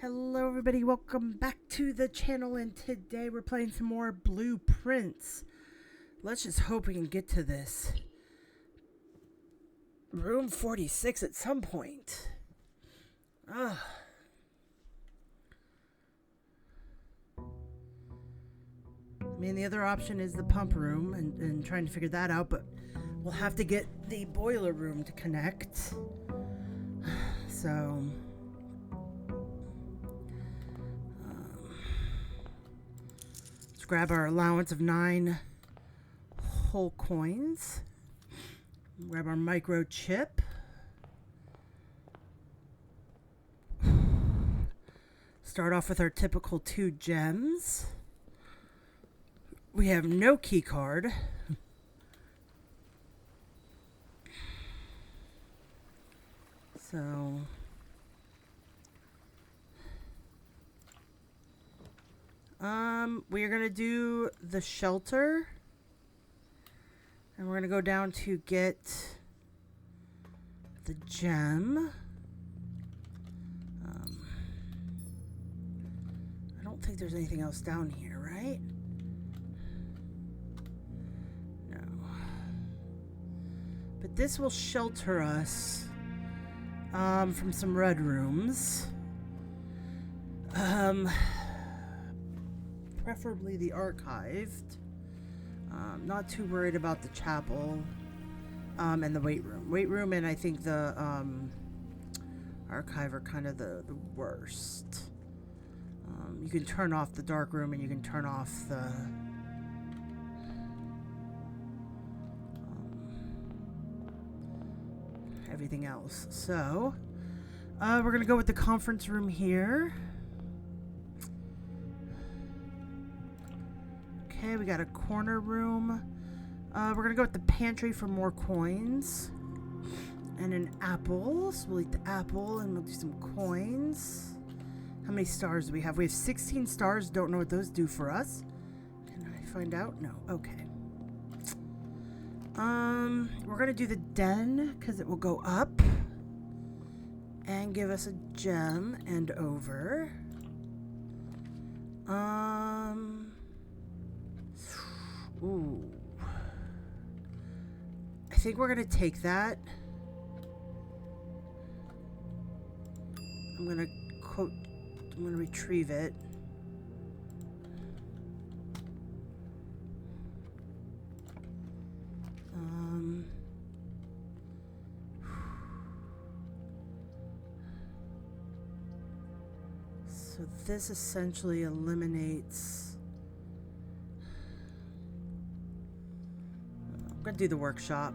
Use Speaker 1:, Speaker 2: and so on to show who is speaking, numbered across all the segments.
Speaker 1: Hello everybody, welcome back to the channel, and today we're playing some more Blueprints. Let's just hope we can get to this room 46 at some point. I mean, the other option is the pump room and trying to figure that out, but we'll have to get the boiler room to connect. So let's grab our allowance of 9 whole coins. Grab our microchip. Start off with our typical 2 gems. We have no key card. So we are gonna do the shelter, and we're gonna go down to get the gem. I don't think there's anything else down here, right? No. But this will shelter us from some red rooms. Preferably the archived. Not too worried about the chapel and the weight room. Weight room and I think the archive are kind of the worst. You can turn off the dark room and you can turn off the everything else. So we're gonna go with the conference room here. Okay, we got a corner room. We're gonna go with the pantry for more coins. And an apple. So we'll eat the apple and we'll do some coins. How many stars do we have? We have 16 stars. Don't know what those do for us. Can I find out? No. Okay. We're gonna do the den because it will go up and give us a gem and over. Ooh. I think we're gonna take that. I'm gonna retrieve it. So this essentially eliminates. I'm gonna do the workshop.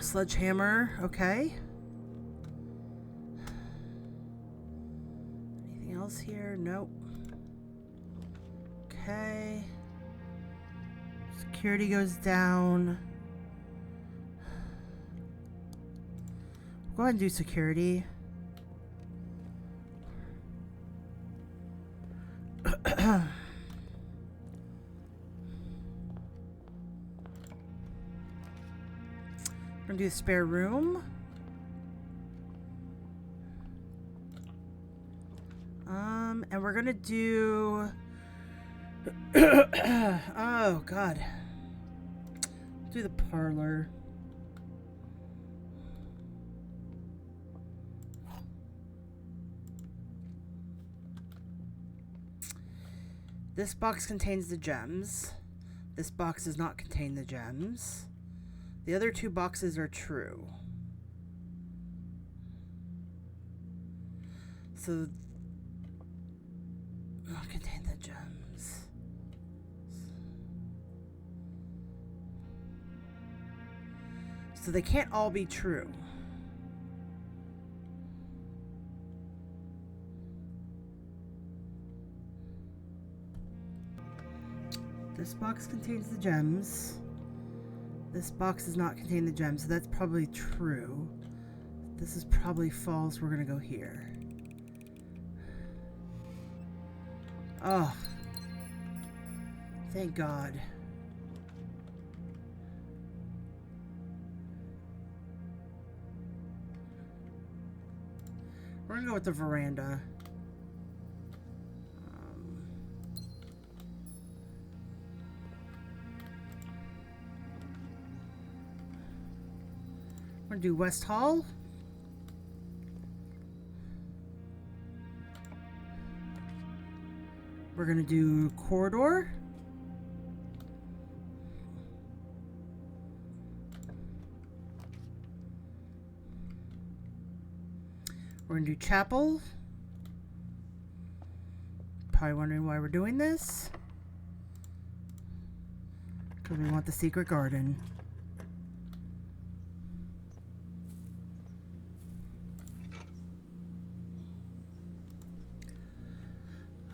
Speaker 1: Sledgehammer, okay. Anything else here? Nope. Okay. Security goes down. Go ahead and do security. We're gonna do the spare room. And we're gonna do oh god. Do the parlor. This box contains the gems. This box does not contain the gems. The other 2 boxes are true. So, contain the gems. So they can't all be true. This box contains the gems. This box does not contain the gems, so that's probably true. This is probably false. We're gonna go here. Oh. Thank God. We're gonna go with the veranda. We're gonna do West Hall. We're gonna do corridor. We're gonna do chapel. Probably wondering why we're doing this. Because we want the secret garden.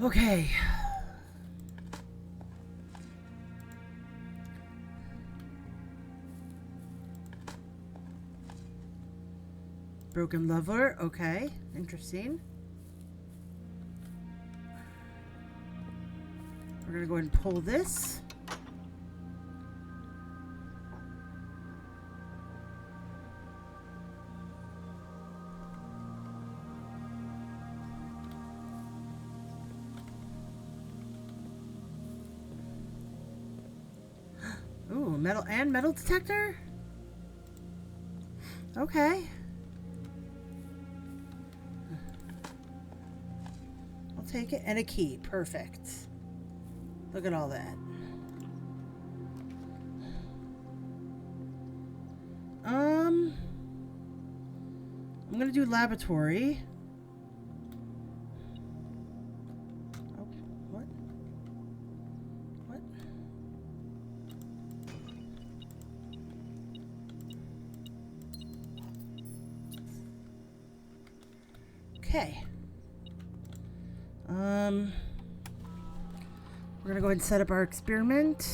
Speaker 1: Okay. Broken Lover, okay, interesting. We're gonna go ahead and pull this. Ooh, metal detector? Okay. I'll take it. And a key. Perfect. Look at all that. I'm gonna do laboratory. Oh, what? What? Okay. We're gonna go ahead and set up our experiment.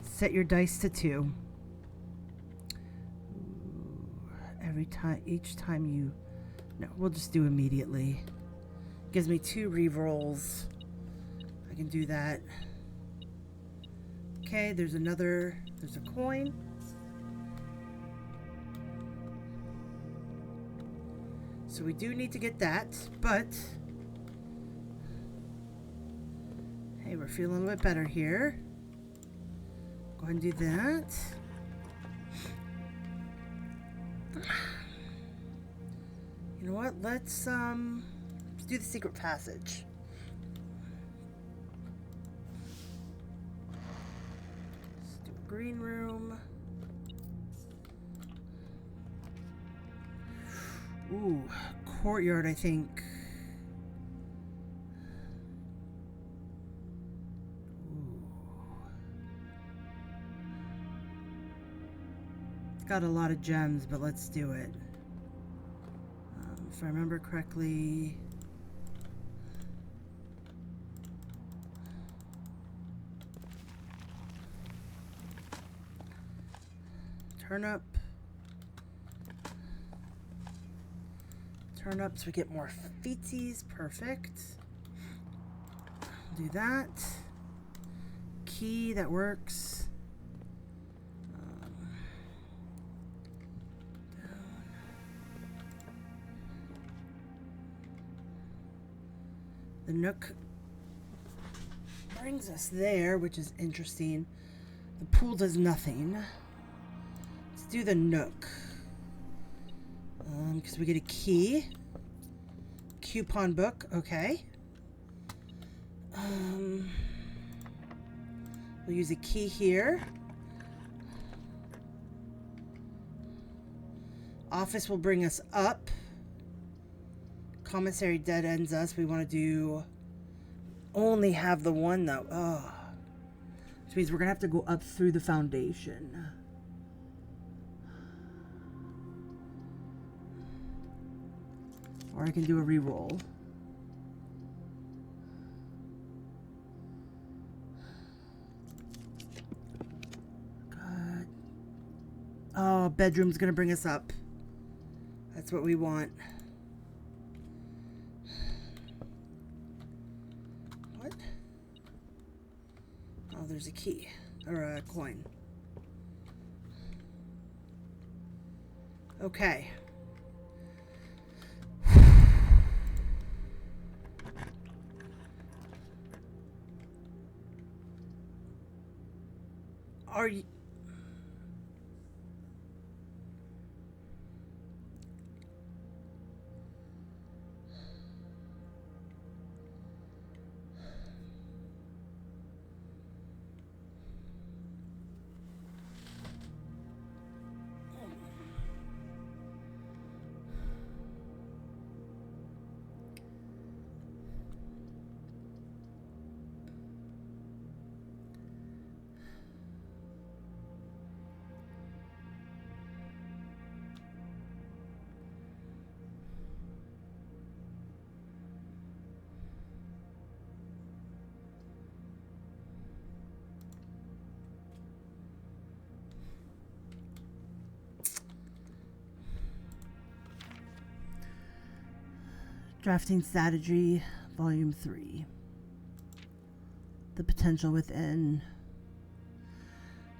Speaker 1: Set your dice to 2. Each time you... No, we'll just do immediately. Gives me 2 re-rolls. I can do that. Okay, there's a coin. So we do need to get that, but... Hey, we're feeling a little bit better here. Go ahead and do that. You know what? Let's do the secret passage. Let's do a green room. Ooh, courtyard, I think. Got a lot of gems, but let's do it. If I remember correctly, turnip, so we get more feetsies. Perfect. Do that. Key, that works. The Nook brings us there, which is interesting. The pool does nothing. Let's do the Nook. Because we get a key. Coupon book, okay. We'll use a key here. Office will bring us up. Commissary dead ends us. We want to do only have the one though. Oh, which means we're gonna have to go up through the foundation. Or I can do a re-roll. God. Oh, bedroom's gonna bring us up. That's what we want. Oh, there's a key. Or a coin. Okay. Are you... Drafting Strategy, Volume 3. The Potential Within.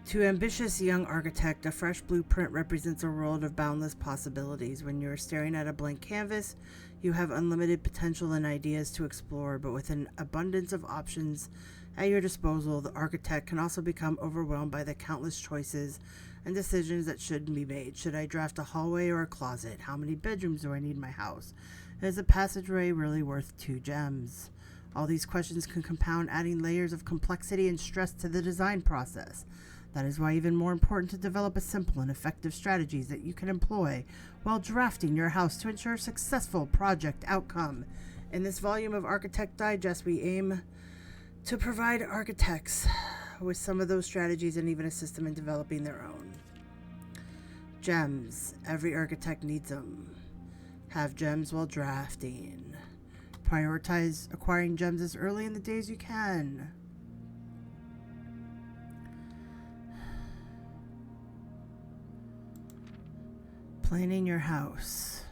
Speaker 1: To ambitious young architect, a fresh blueprint represents a world of boundless possibilities. When you're staring at a blank canvas, you have unlimited potential and ideas to explore, but with an abundance of options at your disposal, the architect can also become overwhelmed by the countless choices and decisions that should be made. Should I draft a hallway or a closet? How many bedrooms do I need in my house? Is a passageway really worth 2 gems? All these questions can compound, adding layers of complexity and stress to the design process. That is why even more important to develop a simple and effective strategies that you can employ while drafting your house to ensure a successful project outcome. In this volume of Architect Digest, we aim to provide architects with some of those strategies and even assist them in developing their own. Gems. Every architect needs them. Have gems while drafting. Prioritize acquiring gems as early in the day as you can. Planning your house.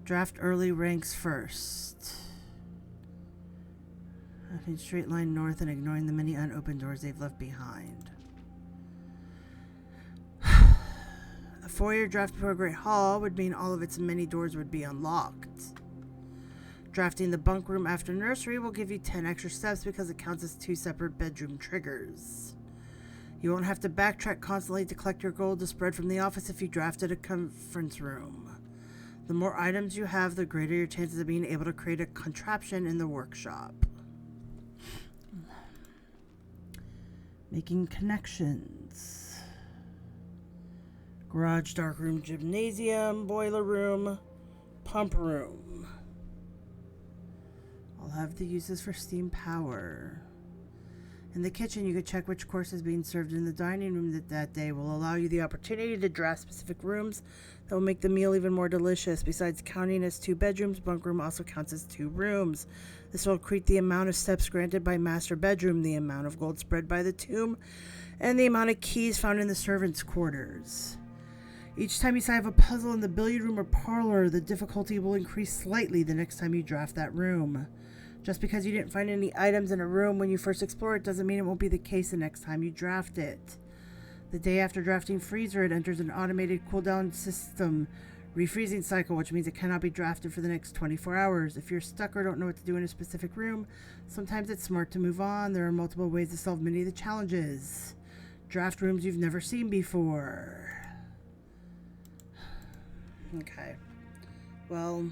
Speaker 1: Draft early ranks first. Having straight line north and ignoring the many unopened doors they've left behind. A foyer draft before a great hall would mean all of its many doors would be unlocked. Drafting the bunk room after nursery will give you 10 extra steps because it counts as 2 separate bedroom triggers. You won't have to backtrack constantly to collect your gold to spread from the office if you drafted a conference room. The more items you have, the greater your chances of being able to create a contraption in the workshop. Making connections. Garage, darkroom, gymnasium, boiler room, pump room. All have the uses for steam power. In the kitchen, you could check which course is being served in the dining room that day. Will allow you the opportunity to draft specific rooms that will make the meal even more delicious. Besides counting as 2 bedrooms, bunk room also counts as 2 rooms. This will accrete the amount of steps granted by master bedroom, the amount of gold spread by the tomb, and the amount of keys found in the servants' quarters. Each time you solve a puzzle in the billiard room or parlor, the difficulty will increase slightly the next time you draft that room. Just because you didn't find any items in a room when you first explore it doesn't mean it won't be the case the next time you draft it. The day after drafting freezer, it enters an automated cooldown system refreezing cycle, which means it cannot be drafted for the next 24 hours. If you're stuck or don't know what to do in a specific room, sometimes it's smart to move on. There are multiple ways to solve many of the challenges. Draft rooms you've never seen before. Okay. Well,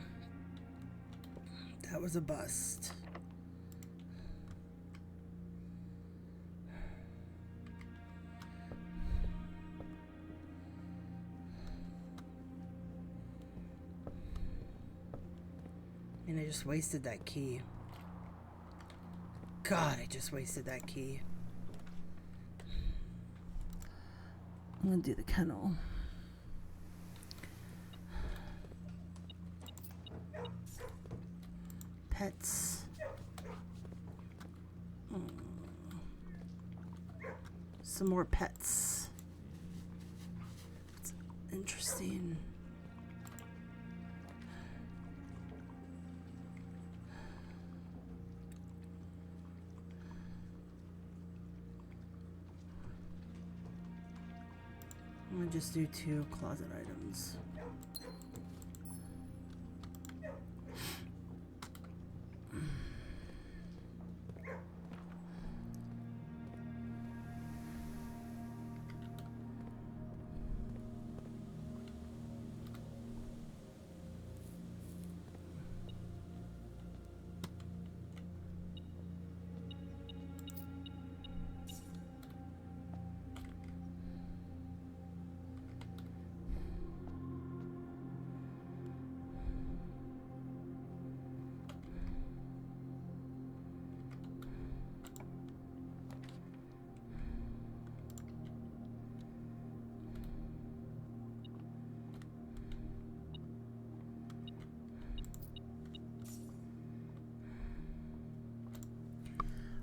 Speaker 1: that was a bust. And I just wasted that key. God, I just wasted that key. I'm gonna do the kennel. Pets. Some more pets. It's interesting. I'm gonna just do 2 closet items.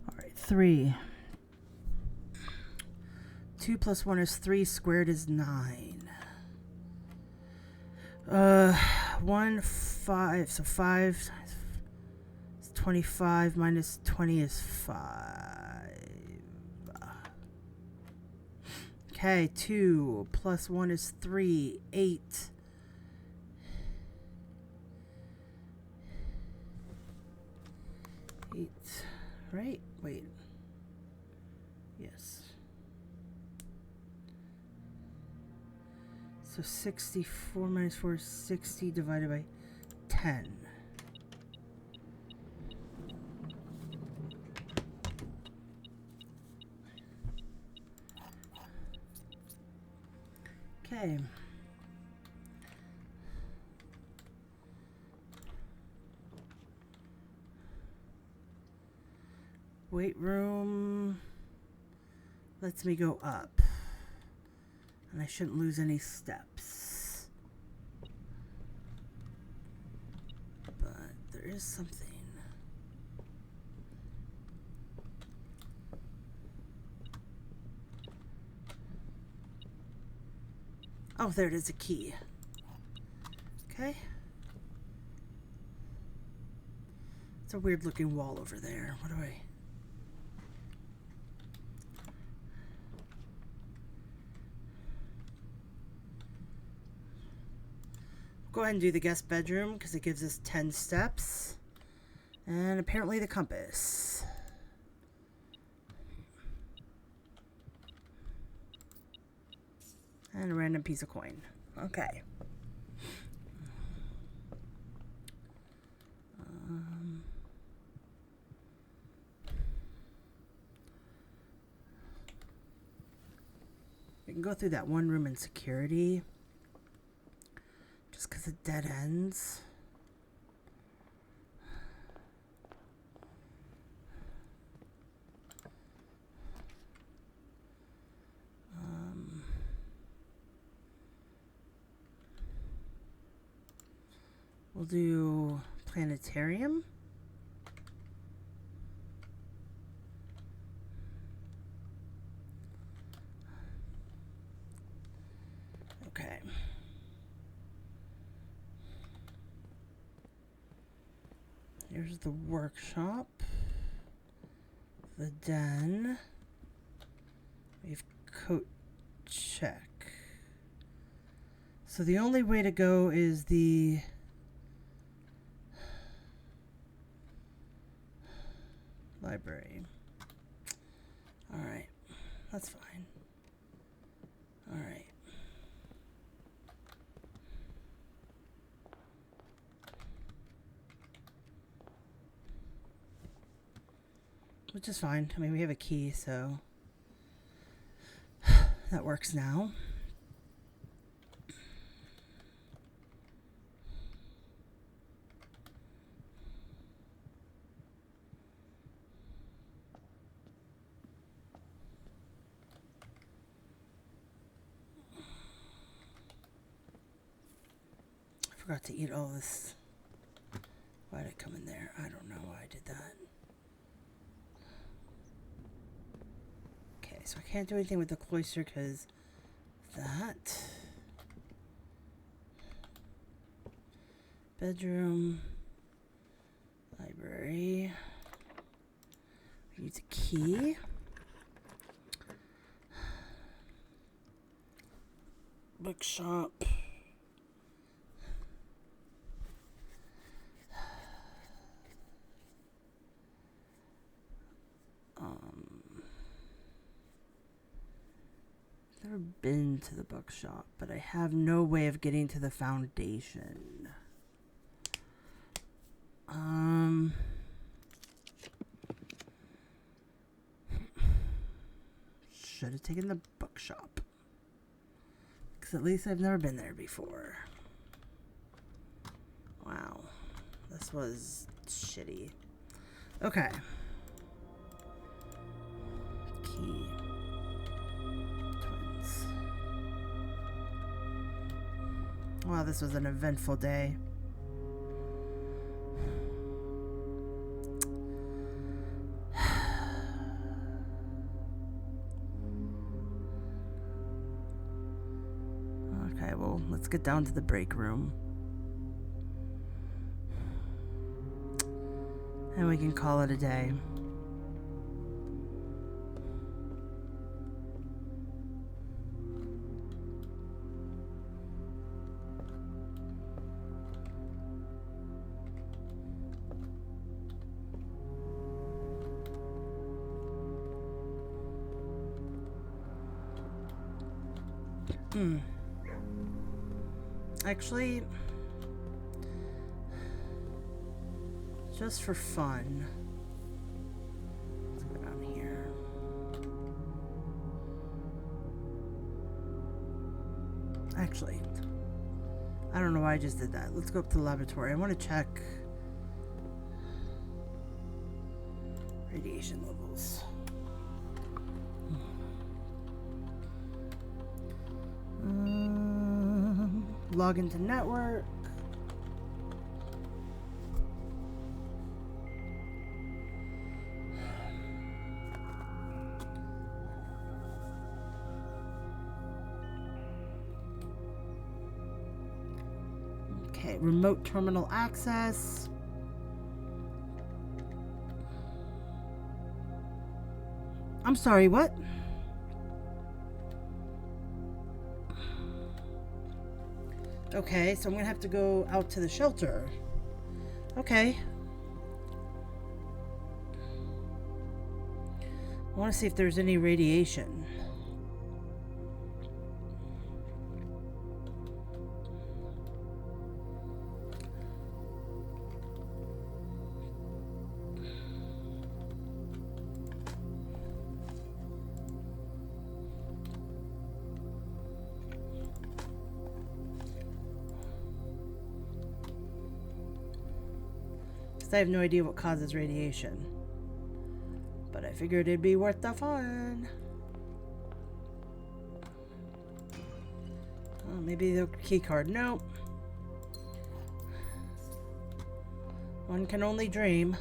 Speaker 1: All right, 3. 2 plus 1 is 3, squared is 9. 1, 5, so 5 is 25, minus 20 is 5. Okay, 2 plus 1 is 3, 8. 8, right? Wait. Yes. So 64 minus 4 is 60 divided by 10. Okay. Weight room lets me go up. And I shouldn't lose any steps. But there is something. Oh, there it is, a key. Okay. It's a weird looking wall over there. What do I... Go ahead and do the guest bedroom because it gives us 10 steps. And apparently the compass. And a random piece of coin. Okay. We can go through that one room in security. Just because it dead ends. We'll do planetarium. Okay. Here's the workshop. The den. We have coat check. So the only way to go is the library. All right, that's fine. All right. Which is fine. I mean, we have a key, so that works now. I forgot to eat all this. Why did it come in there? I don't know why I did that. Okay, so I can't do anything with the cloister because that. Bedroom. Library. Use a key. Bookshop. Never been to the bookshop, but I have no way of getting to the foundation. Should have taken the bookshop. Because at least I've never been there before. Wow. This was shitty. Okay. Key. Twins. Wow, this was an eventful day. Okay, well, let's get down to the break room. And we can call it a day. Actually, just for fun, let's go down here. Actually, I don't know why I just did that. Let's go up to the laboratory. I want to check radiation levels. Log into network. Okay, remote terminal access. I'm sorry, what? Okay, so I'm gonna have to go out to the shelter. Okay. I want to see if there's any radiation. I have no idea what causes radiation, but I figured it'd be worth the fun. Oh, maybe the key card. Nope. One can only dream.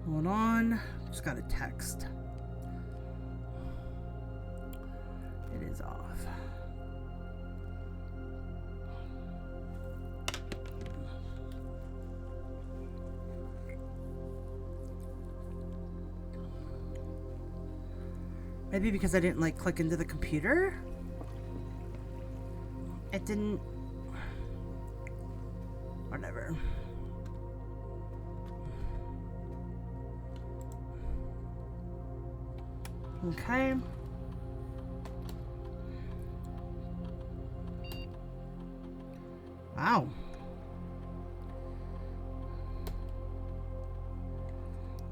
Speaker 1: Hold on. Just got a text. It is off. Maybe because I didn't like click into the computer? It didn't. Whatever. Okay. Wow.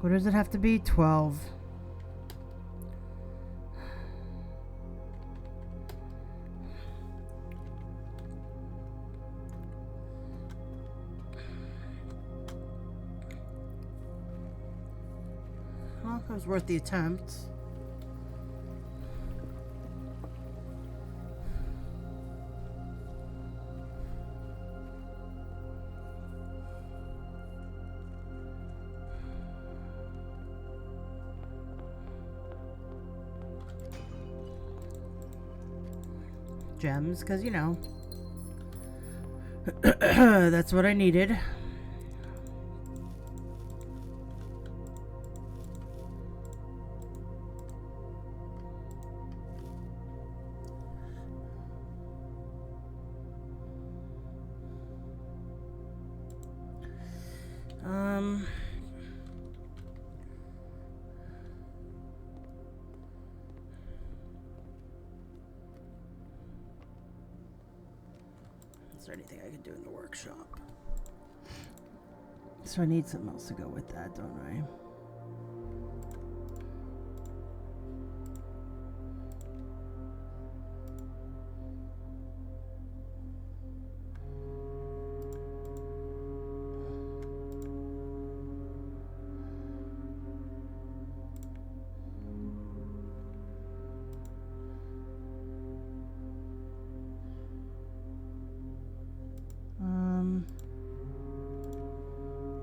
Speaker 1: What does it have to be? 12. Well, it was worth the attempt. gems, because, you know, that's what I needed. Is there anything I can do in the workshop? So I need something else to go with that, don't I?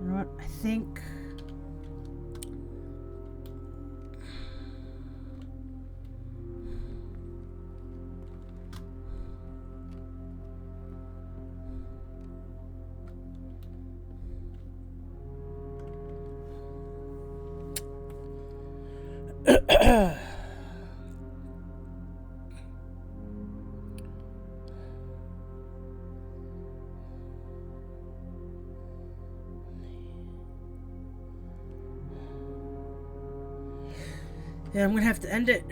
Speaker 1: You know what? I think yeah, I'm gonna have to end it.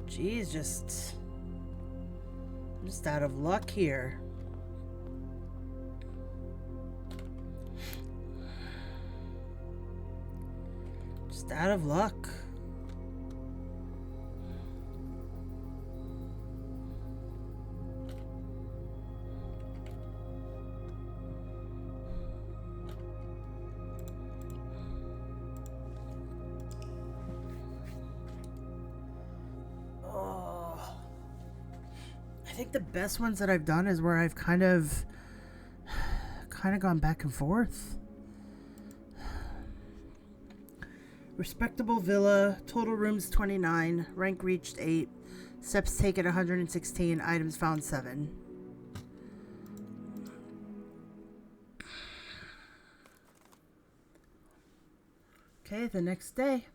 Speaker 1: Geez, I'm just out of luck here. Just out of luck. I think the best ones that I've done is where I've kind of gone back and forth. Respectable villa, total rooms 29, rank reached 8, steps taken 116, items found 7. Okay, the next day.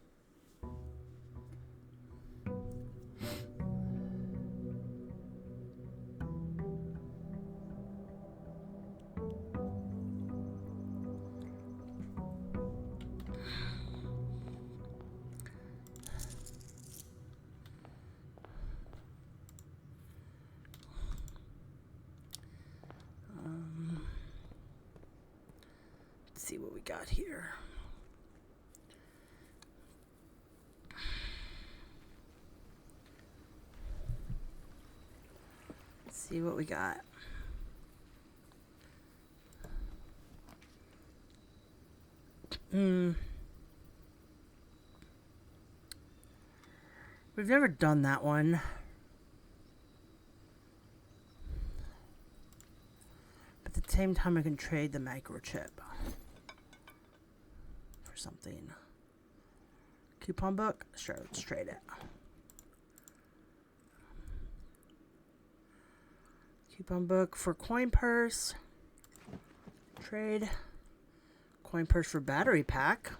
Speaker 1: Let's see what we got here. Let's see what we got. We've never done that one. But at the same time, I can trade the microchip for something. Coupon book? Sure, let's trade it. Coupon book for coin purse. Trade. Coin purse for battery pack.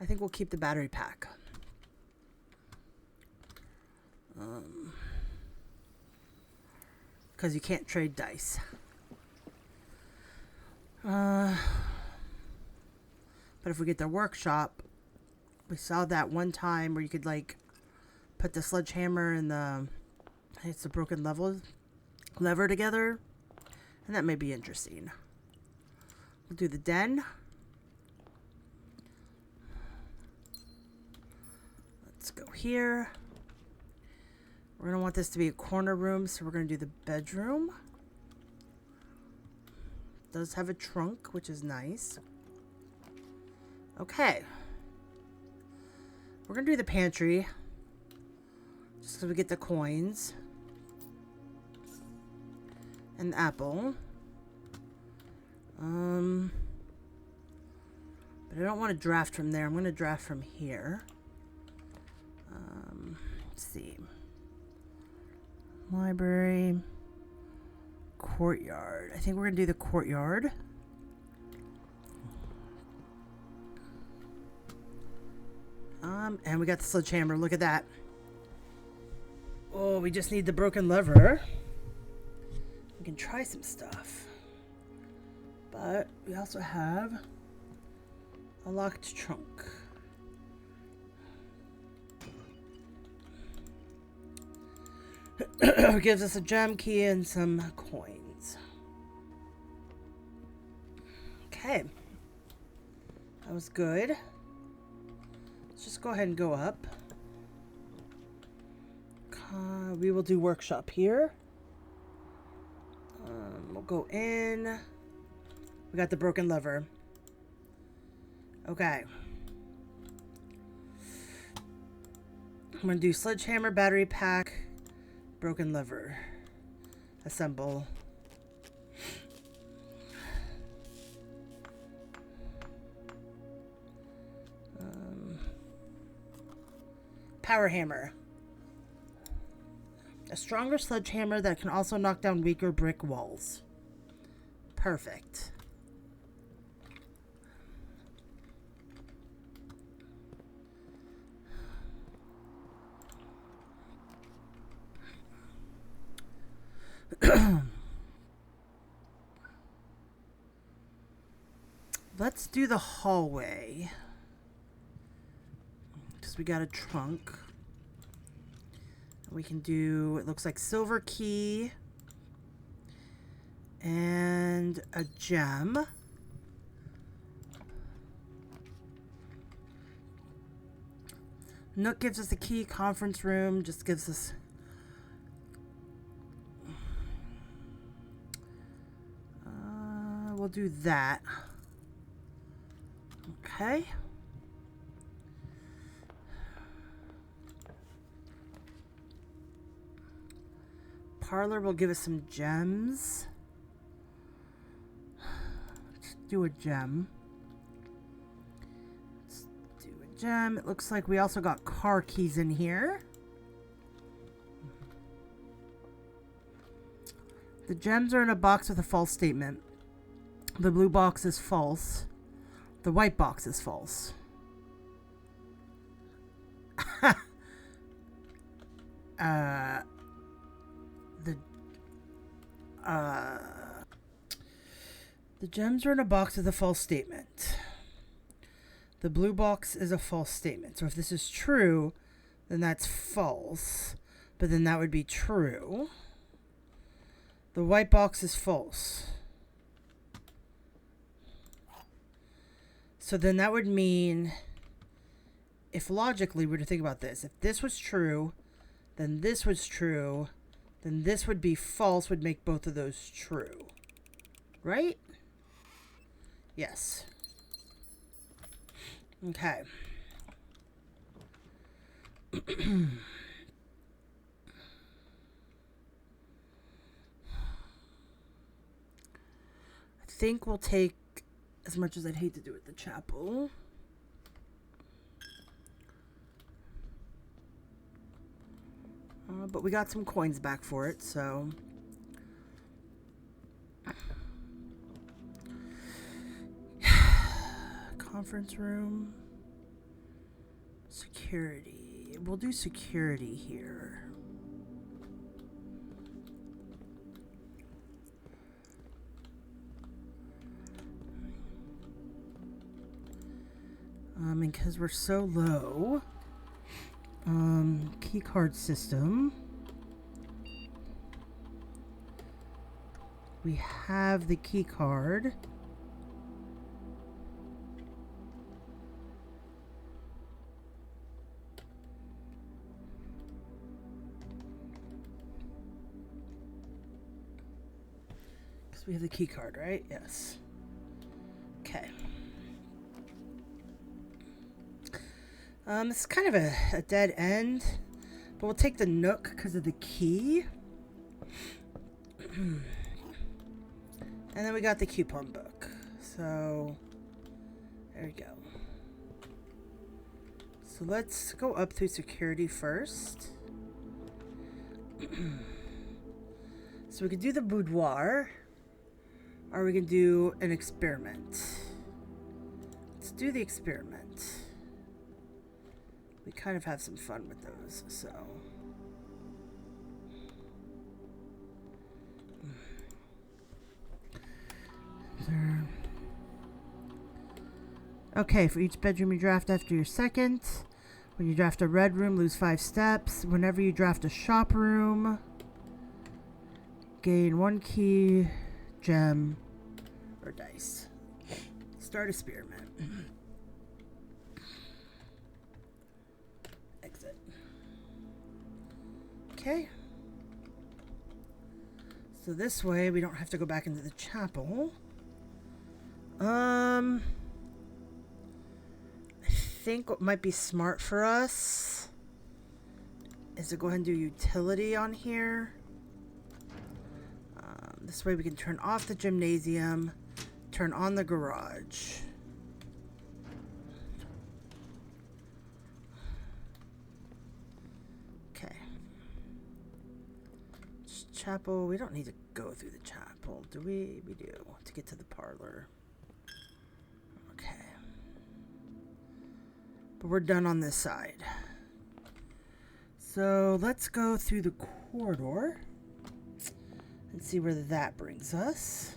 Speaker 1: I think we'll keep the battery pack. Because you can't trade dice. But if we get the workshop, we saw that one time where you could like put the sledgehammer and it's a broken lever together, and that may be interesting. We'll do the den. Let's go here. We're going to want this to be a corner room, so we're going to do the bedroom. It does have a trunk, which is nice. Okay. We're going to do the pantry, just so we get the coins. And the apple. But I don't want to draft from there. I'm going to draft from here. Let's see. Library. Courtyard. I think we're going to do the courtyard. And we got the sledgehammer. Look at that. Oh, we just need the broken lever. We can try some stuff. But we also have a locked trunk. Gives us a gem key and some coins. Okay. That was good. Let's just go ahead and go up. We will do workshop here. We'll go in. We got the broken lever. Okay. I'm going to do sledgehammer, battery pack, broken lever. Assemble. Power hammer. A stronger sledgehammer that can also knock down weaker brick walls. Perfect. Let's do the hallway. Because we got a trunk. We can do, it looks like silver key and a gem. Nook gives us a key. Conference room just gives us we'll do that. Okay. Parlor will give us some gems. Let's do a gem. Let's do a gem. It looks like we also got car keys in here. The gems are in a box with a false statement. The blue box is false. The white box is false. The gems are in a box with a false statement. The blue box is a false statement. So if this is true, then that's false. But then that would be true. The white box is false. So then that would mean, if logically we were to think about this, if this was true, then this was true, then this would be false, would make both of those true. Right? Yes. Okay. I think we'll take, as much as I'd hate to do it, the chapel. But we got some coins back for it, so. Conference room. Security. We'll do security here. And because we're so low, key card system. We have the key card. Because we have the key card, right? Yes. Okay. This is kind of a dead end, but we'll take the Nook because of the key. And then we got the coupon book. So, there we go. So let's go up through security first. So we could do the boudoir, or we can do an experiment. Let's do the experiment. We kind of have some fun with those, so. Okay, for each bedroom you draft after your second. When you draft a red room, lose 5 steps. Whenever you draft a shop room, gain 1 key, gem, or dice. Start experiment. Exit. Okay. So this way we don't have to go back into the chapel. I think what might be smart for us is to go ahead and do utility on here. This way we can turn off the gymnasium, turn on the garage. Okay. Chapel, we don't need to go through the chapel, do we? We do, to get to the parlor. Okay. But we're done on this side. So let's go through the corridor and see where that brings us.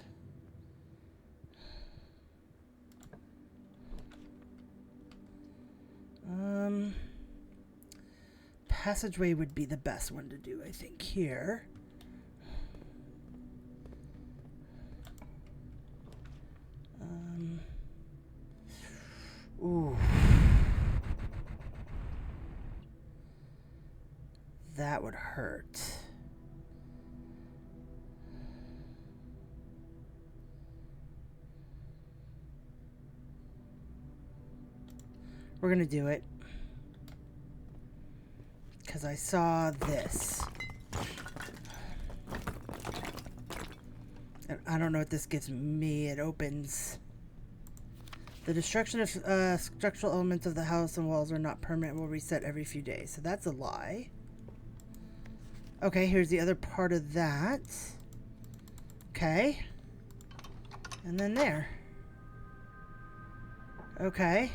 Speaker 1: Passageway would be the best one to do, I think, here. Ooh. That would hurt. We're gonna do it. Because I saw this. And I don't know what this gives me. It opens... The destruction of structural elements of the house and walls are not permanent and will reset every few days. So that's a lie. Okay, here's the other part of that. Okay. And then there. Okay.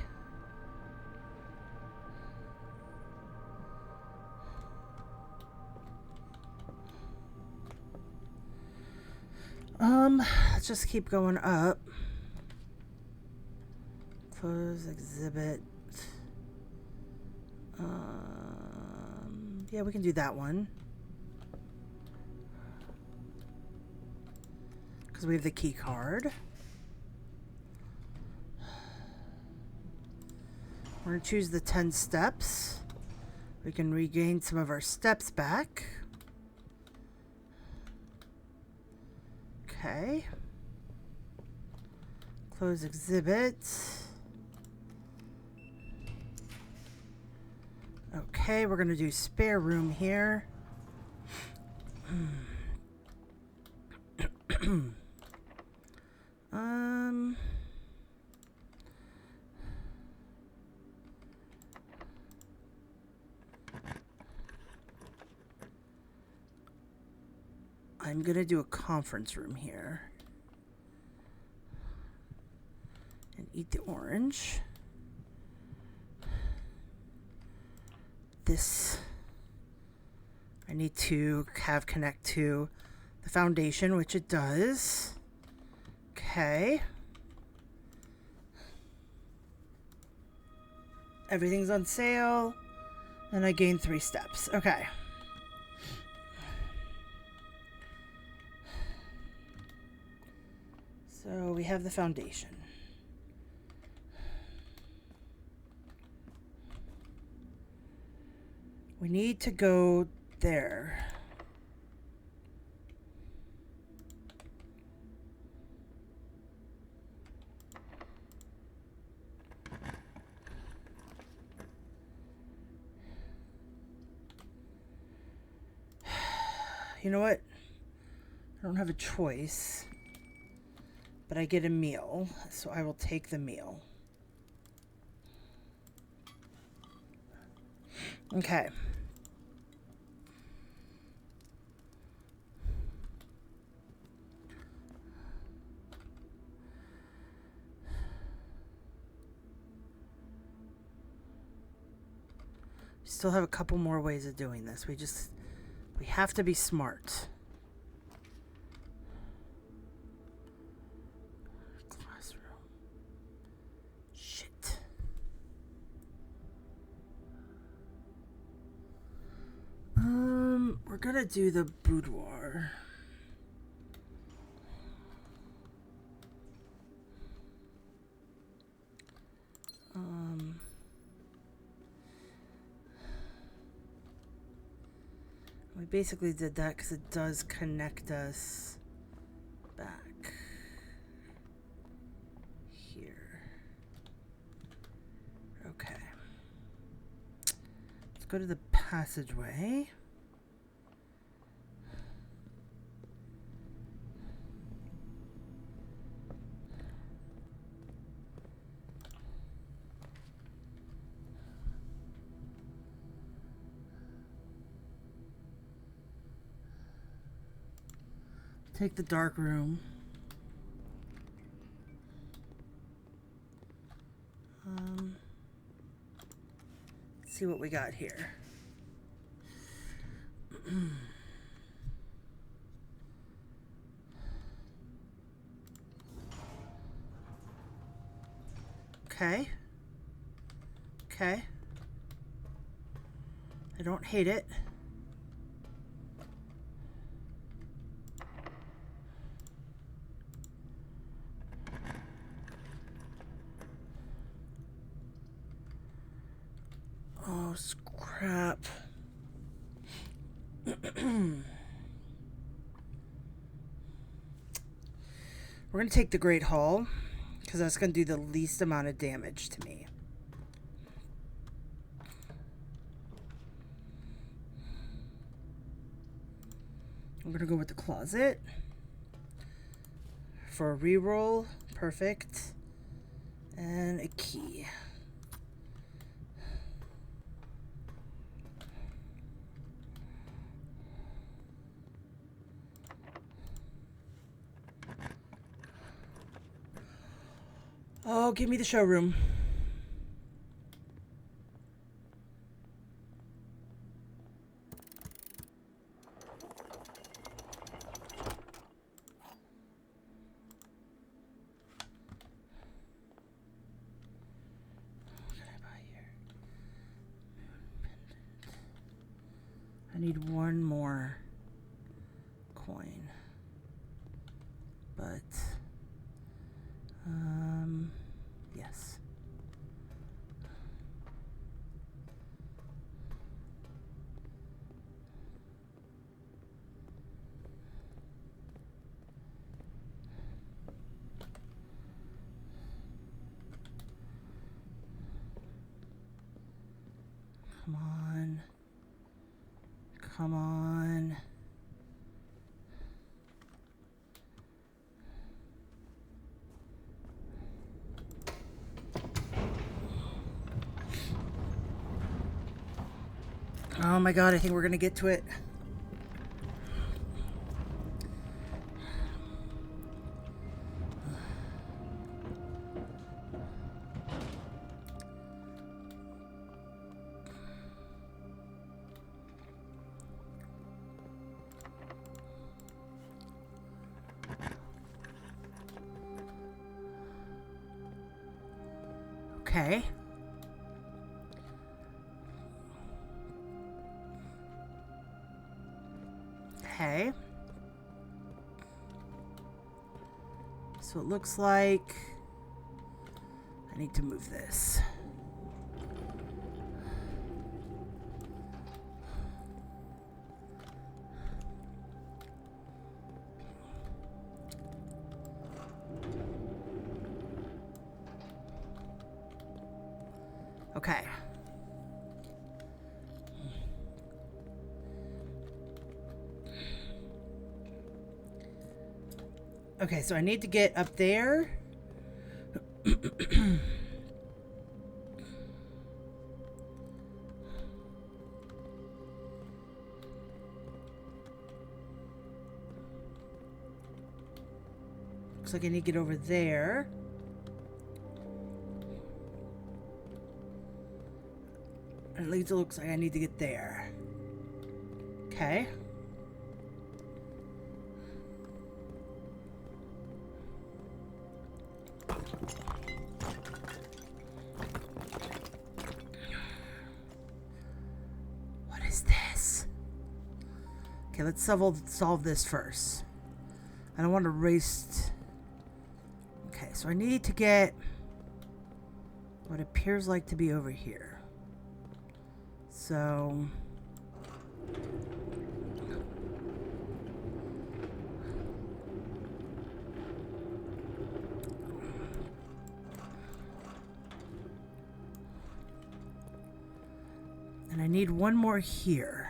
Speaker 1: Let's just keep going up. Close exhibit. Yeah, we can do that one. Because we have the key card. We're going to choose the 10 steps. We can regain some of our steps back. Okay. Close exhibit. Okay, we're going to do spare room here. I'm going to do a conference room here. And eat the orange. This I need to have connect to the foundation, which it does. Okay. Everything's on sale. And I gained 3 steps. Okay. So we have the foundation. We need to go there. You know what? I don't have a choice, but I get a meal, so I will take the meal. Okay. Still have a couple more ways of doing this. We have to be smart. Classroom. Shit. We're gonna do the boudoir. We basically did that because it does connect us back here. Okay. Let's go to the passageway. Take the dark room. Let's see what we got here. Okay. Okay. I don't hate it. Oh, crap. We're going to take the Great Hall, because that's going to do the least amount of damage to me. I'm going to go with the closet for a reroll. Perfect. And a key. Oh, give me the showroom. What can I buy here? I need one more coin. But yes. Come on. Come on. Oh my god, I think we're gonna get to it. Okay. Okay. So it looks like I need to move this. Okay. Okay, so I need to get up there. Looks like I need to get over there. At least it looks like I need to get there. Okay. What is this? Okay, let's solve this first. I don't want to race. Okay, so I need to get what appears like to be over here. So and I need one more here.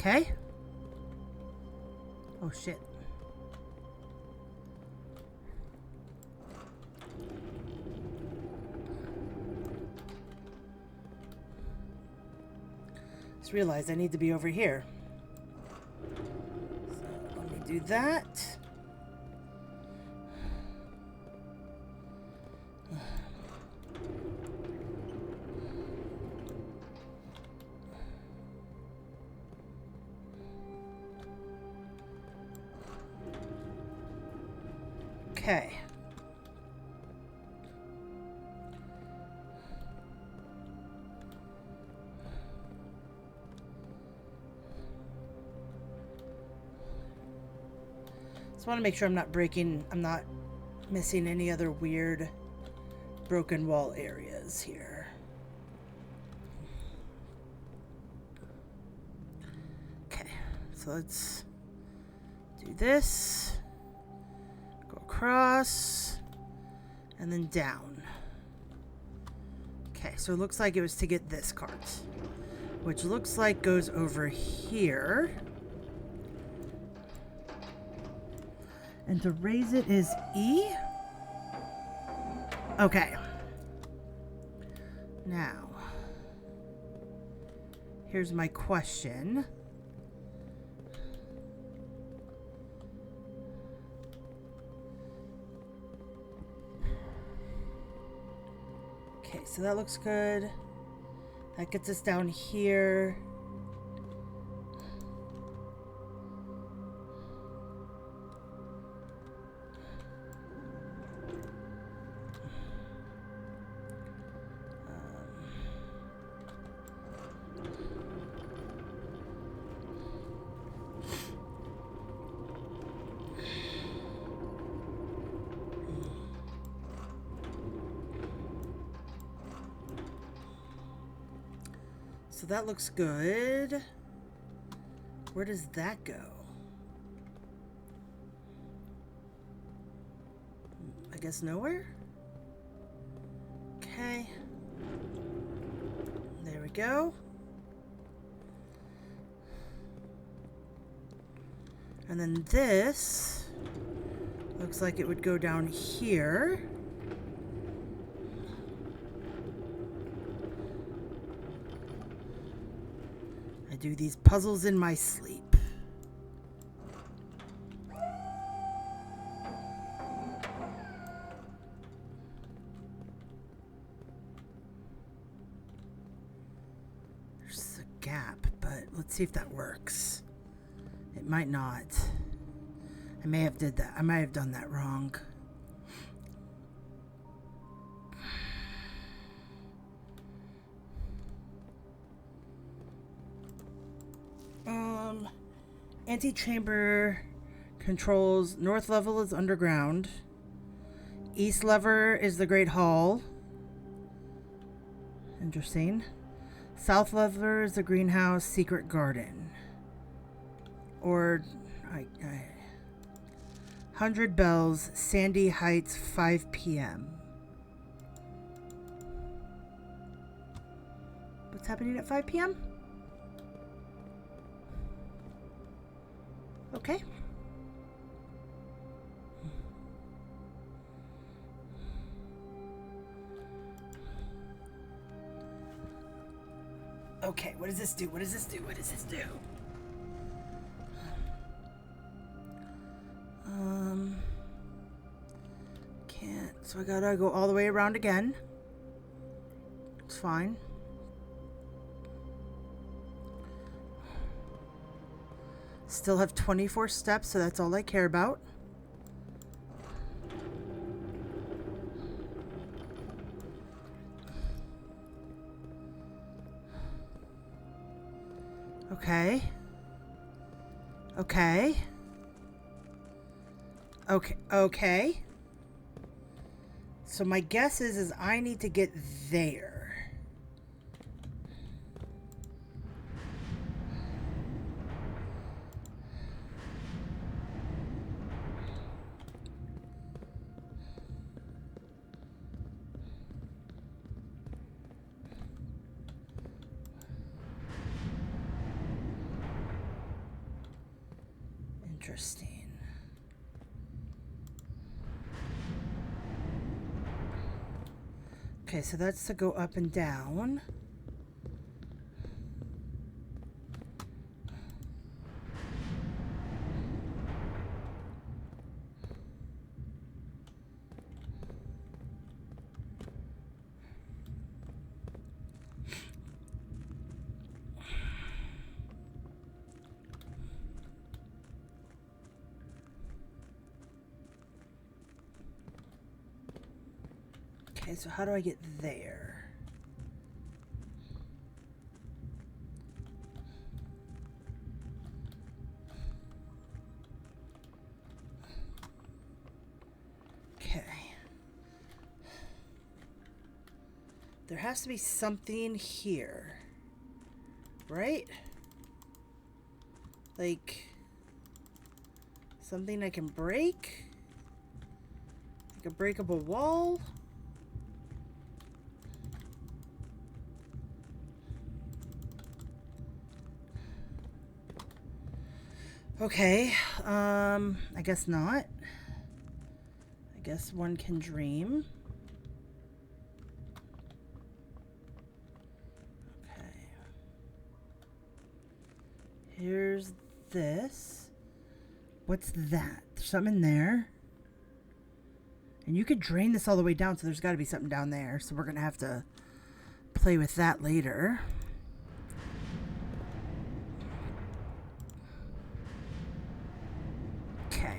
Speaker 1: Okay. Oh shit. Just realized I need to be over here. So let me do that. Okay. Just want to make sure I'm not missing any other weird broken wall areas here. Okay, so let's do this. Across and then down. Okay, so it looks like it was to get this cart, which looks like goes over here. And to raise it is E. Okay. Now, here's my question. Okay, so that looks good. That gets us down here. So that looks good. Where does that go? I guess nowhere? Okay. There we go. And then this looks like it would go down here. I do these puzzles in my sleep. There's a gap, but let's see if that works. It might not. I may have done that wrong. Antechamber controls north level is underground. East lever is the Great Hall. Interesting. South lever is the greenhouse secret garden. Or 100 Bells, Sandy Heights, 5 p.m. What's happening at 5 p.m.? Okay. Okay, what does this do? What does this do? What does this do? Can't. So I gotta go all the way around again. It's fine. Still have 24 steps, so that's all I care about. Okay. Okay. Okay. So my guess is I need to get there. Interesting. Okay, so that's to go up and down. Okay, so how do I get there? Okay. There has to be something here. Right? Like something I can break? Like a breakable wall? Okay, I guess not. I guess one can dream. Okay. Here's this. What's that? There's something in there. And you could drain this all the way down, so there's got to be something down there. So we're going to have to play with that later. Okay.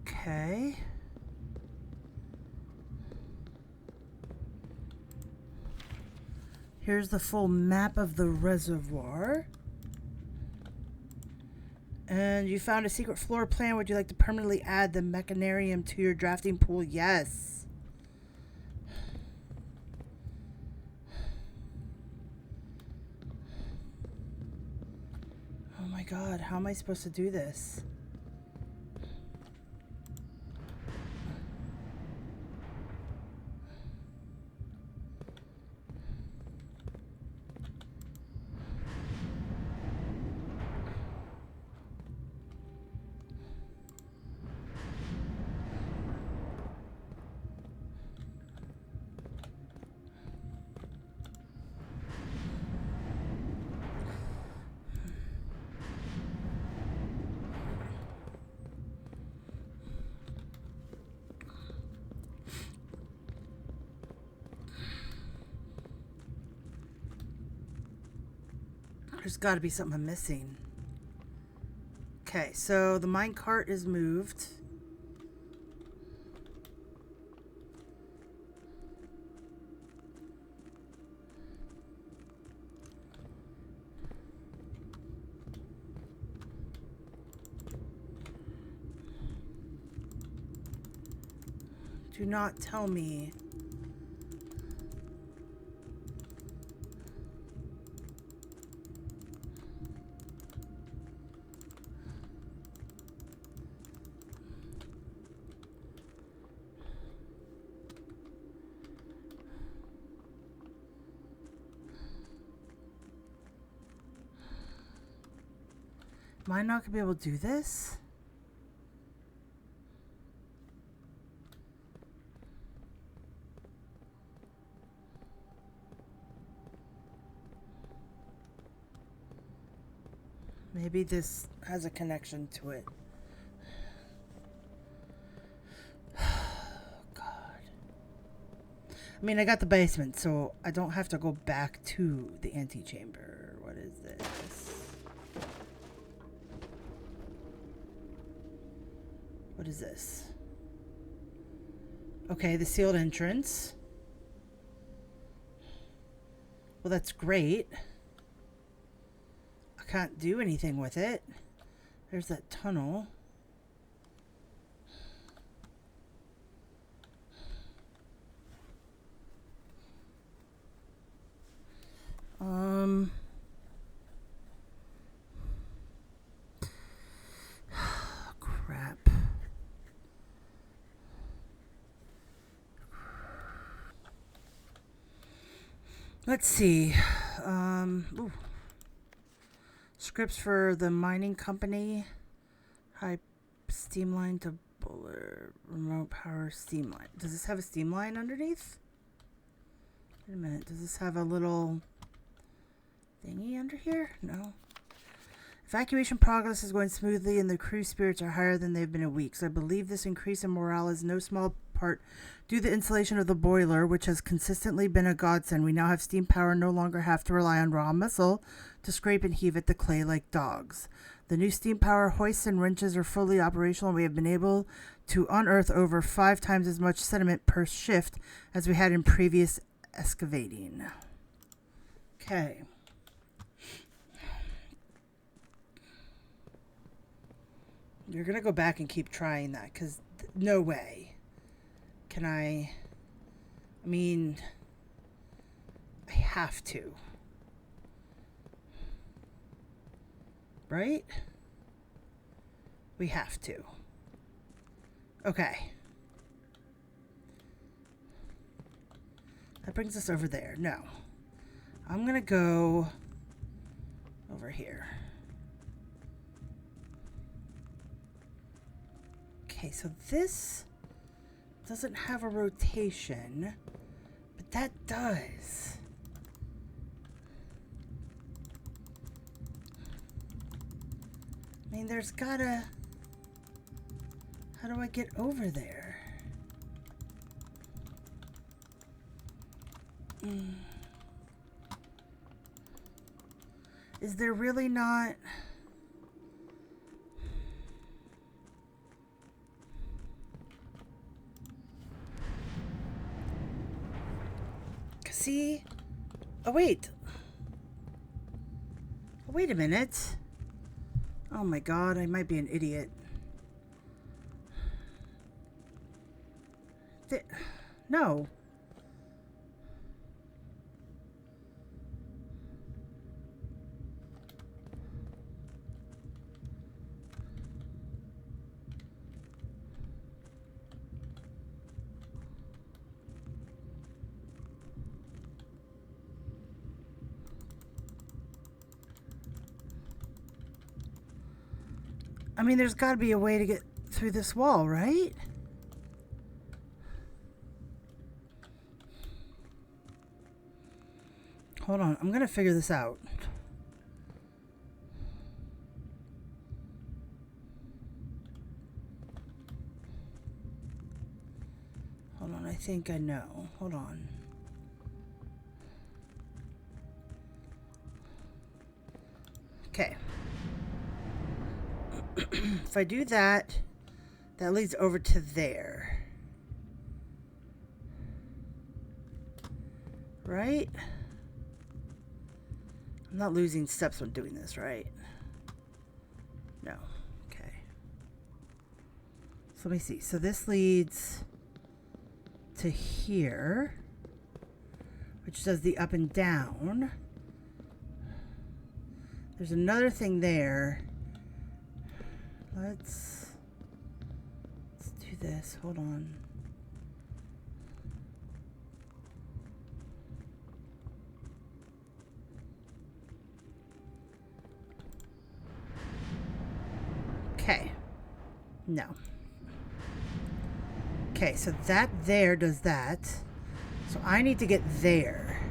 Speaker 1: Okay. Here's the full map of the reservoir. And you found a secret floor plan. Would you like to permanently add the mechanarium to your drafting pool? Yes. Oh my god, how am I supposed to do this? There's got to be something I'm missing. Okay, so the minecart is moved. Do not tell me. Am I not going to be able to do this? Maybe this has a connection to it. God. I mean, I got the basement, so I don't have to go back to the antechamber. What is this? What is this? Okay, the sealed entrance. Well, that's great. I can't do anything with it. There's that tunnel. Crap. Let's see. Ooh. Scripts for the mining company. High steam line to Buller. Remote power steam line. Does this have a steam line underneath? Wait a minute. Does this have a little thingy under here? No. Evacuation progress is going smoothly and the crew spirits are higher than they've been in weeks. I believe this increase in morale is no small part due to the installation of the boiler, which has consistently been a godsend. We now have steam power and no longer have to rely on raw muscle to scrape and heave at the clay like dogs. The new steam power hoists and wrenches are fully operational, and we have been able to unearth over 5 times as much sediment per shift as we had in previous excavating. Okay. You're going to go back and keep trying that, because no way can I mean, I have to. Right? We have to. Okay. That brings us over there. No. I'm going to go over here. Okay, so this doesn't have a rotation, but that does. I mean, there's gotta... How do I get over there? Is there really not... See? Oh, wait. Oh, wait a minute. Oh my god, I might be an idiot. No. I mean, there's got to be a way to get through this wall, right? Hold on, I'm going to figure this out. Hold on, I think I know. Hold on. Okay. If I do that, that leads over to there. Right? I'm not losing steps when doing this, right? No. Okay. So let me see. So this leads to here, which does the up and down. There's another thing there. Let's do this. Hold on. Okay. No. Okay, so that there does that. So I need to get there.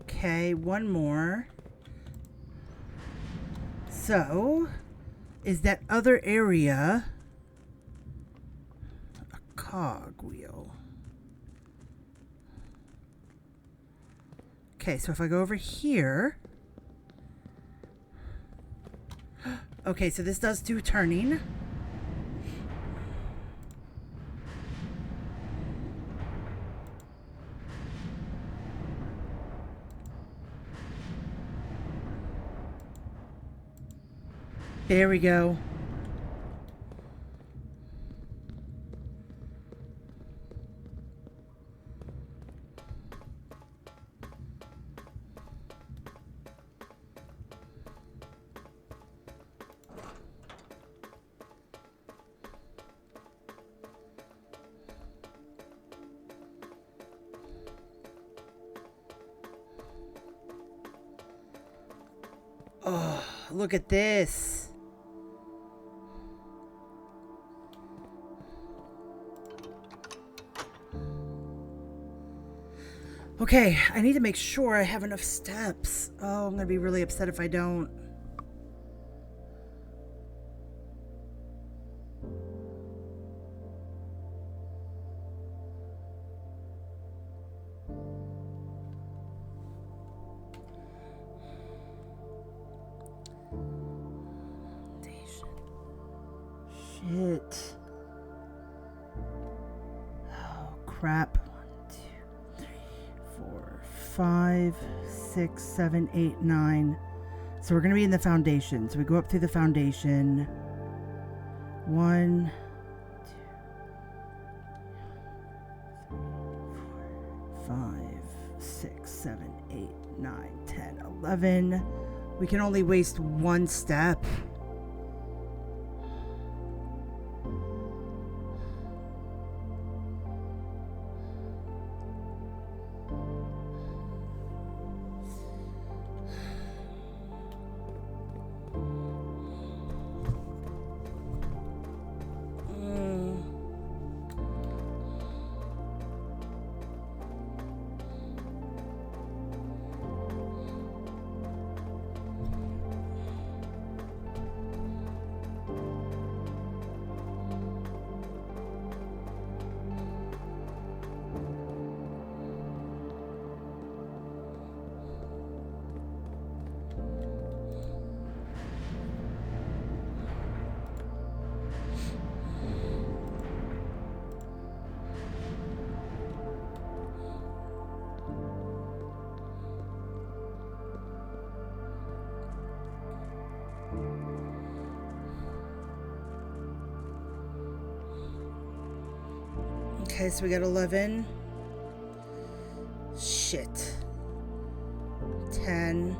Speaker 1: Okay, one more. So, is that other area a cog wheel? Okay, so if I go over here. Okay, so this does do turning. There we go. Oh, look at this. Okay, I need to make sure I have enough steps. Oh, I'm going to be really upset if I don't. Shit. Oh, crap. 5, 6, 7, 8, 9. So we're going to be in the foundation. So we go up through the foundation. 1, 2, 3, 4, 5, 6, 7, 8, 9, 10, 11. We can only waste one step. Okay, so we got 11. Shit. 10.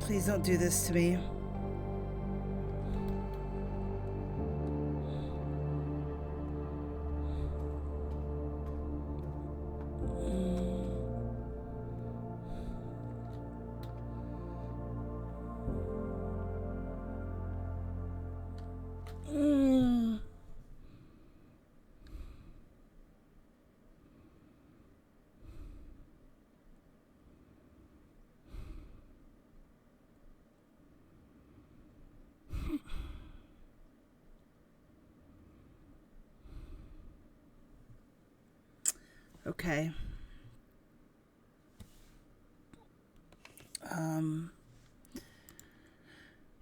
Speaker 1: Please don't do this to me. Okay.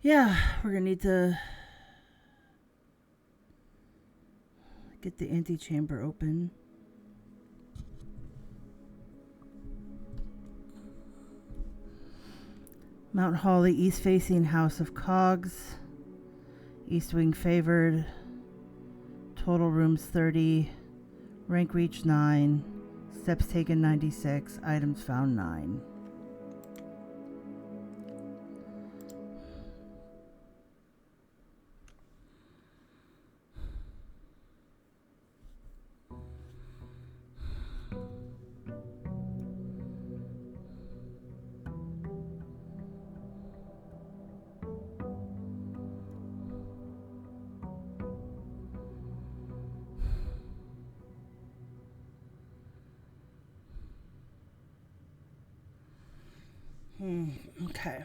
Speaker 1: Yeah, we're gonna need to get the antechamber open. Mount Holly, east facing House of Cogs. East wing favored. Total rooms 30. Rank reach 9. Steps taken 96. Items found 9. Okay.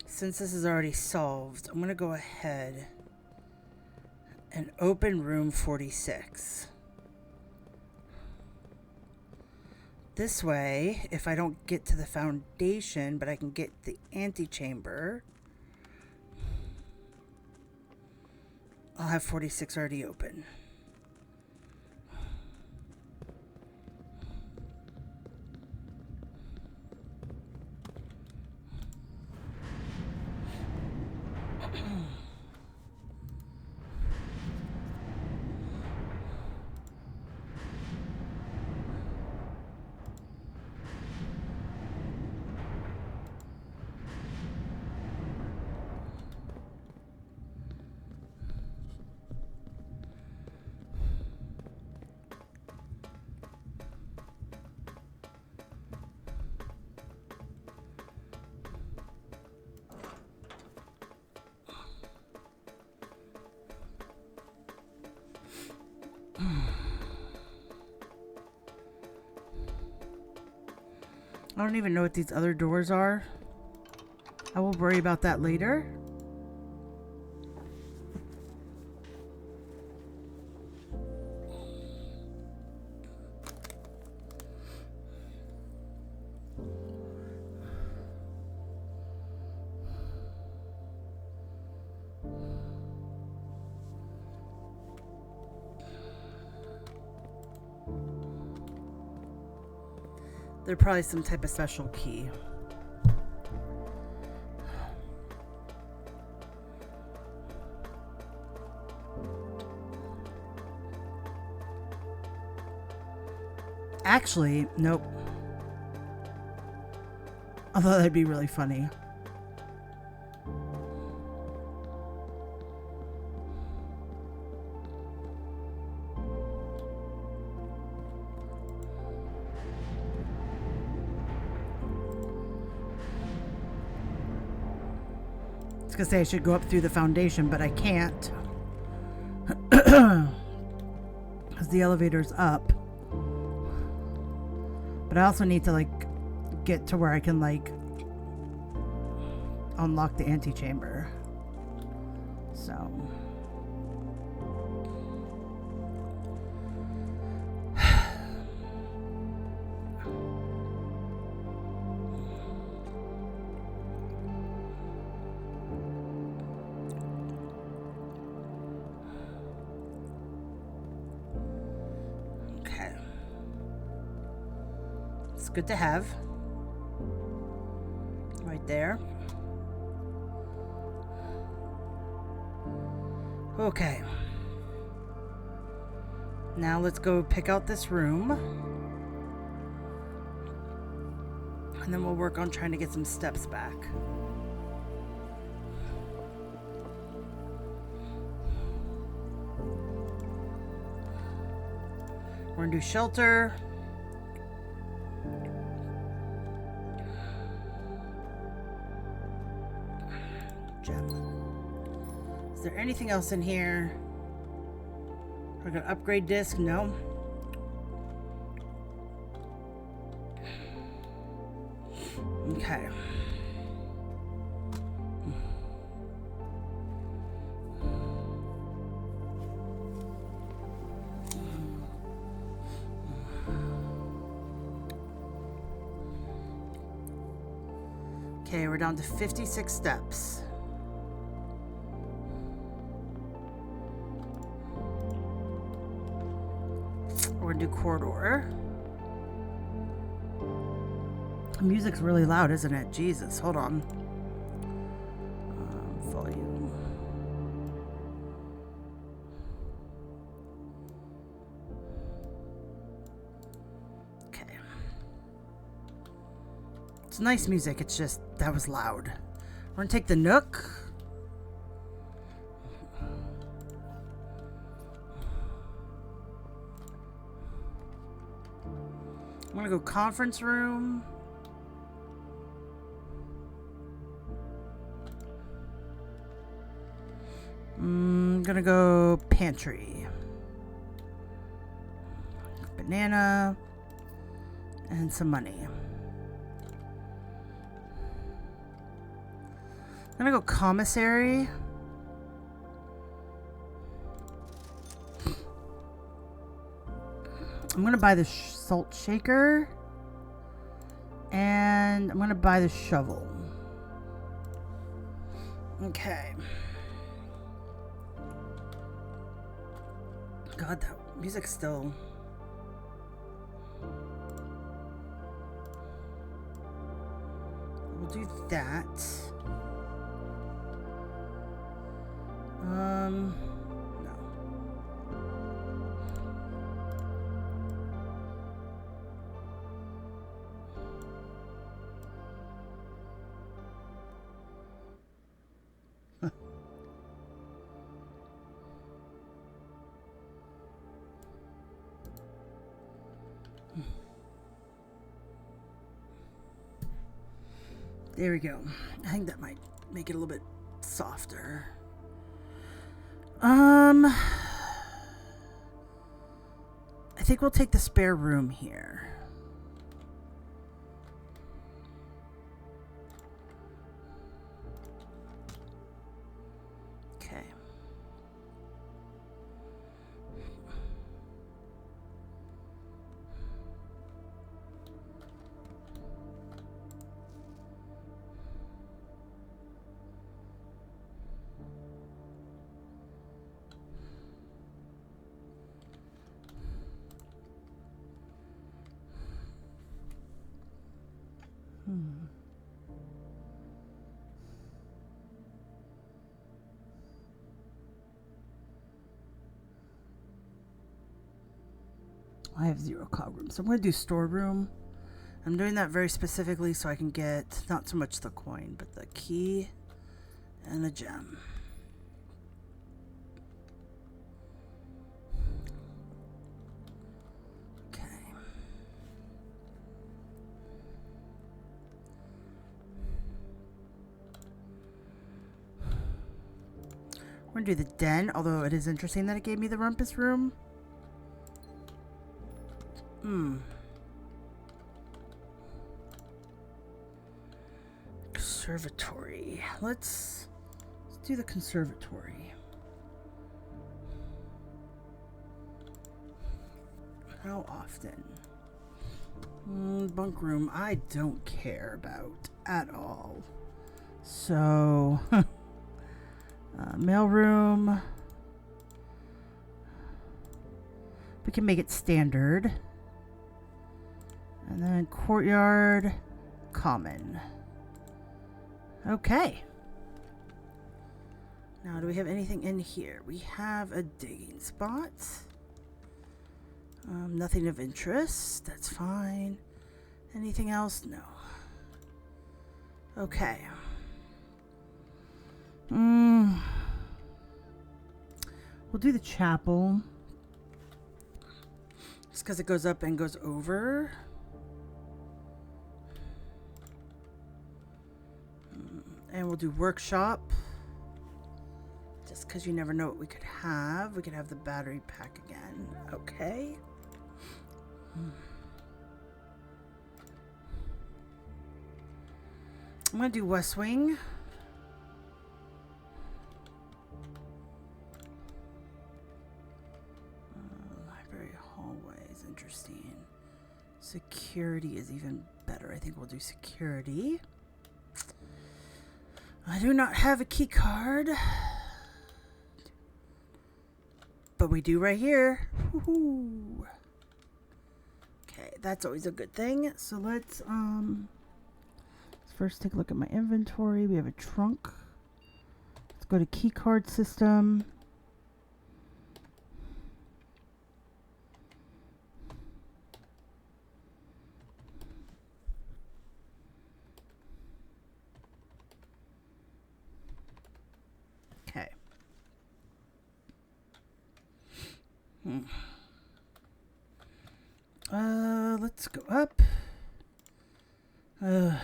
Speaker 1: Since this is already solved, I'm going to go ahead and open room 46. This way, if I don't get to the foundation, but I can get the antechamber, I'll have 46 already open. I don't even know what these other doors are. I will worry about that later. They're probably some type of special key. Actually, nope. Although that'd be really funny. I was gonna say I should go up through the foundation, but I can't. Because the elevator's up. But I also need to, like, get to where I can, like, unlock the antechamber. So. Good to have. Right there. Okay. Now let's go pick out this room. And then we'll work on trying to get some steps back. We're gonna do shelter. there anything else in here? I got an upgrade disc? No. Okay. Okay, we're down to 56 steps. We're gonna do corridor. The music's really loud, isn't it? Jesus, hold on. Volume. Okay. It's nice music, it's just, that was loud. We're gonna take the Nook. I'm gonna go conference room. I'm gonna go pantry. Banana. And some money. I'm gonna go commissary. I'm gonna buy the salt shaker. And I'm gonna buy the shovel. Okay. God, that music's still... We'll do that. No. There we go. I think that might make it a little bit softer. I think we'll take the spare room here. Okay. I have 0 cog room, so I'm going to do storeroom. I'm doing that very specifically so I can get not so much the coin, but the key and a gem. Okay. We're going to do the den, although it is interesting that it gave me the rumpus room. Conservatory. Let's do the conservatory. How often? Bunk room, I don't care about at all. So, mail room. We can make it standard. And then courtyard, common. Okay. Now, do we have anything in here? We have a digging spot. Nothing of interest. That's fine. Anything else? No. Okay. We'll do the chapel. Just because it goes up and goes over. And we'll do workshop. Just because you never know what we could have. We could have the battery pack again. Okay. I'm going to do West Wing. Library hallway is interesting. Security is even better. I think we'll do security. I do not have a key card. But we do right here. Woohoo. Okay, that's always a good thing. So let's first take a look at my inventory. We have a trunk. Let's go to key card system. Okay. Let's go up. I'm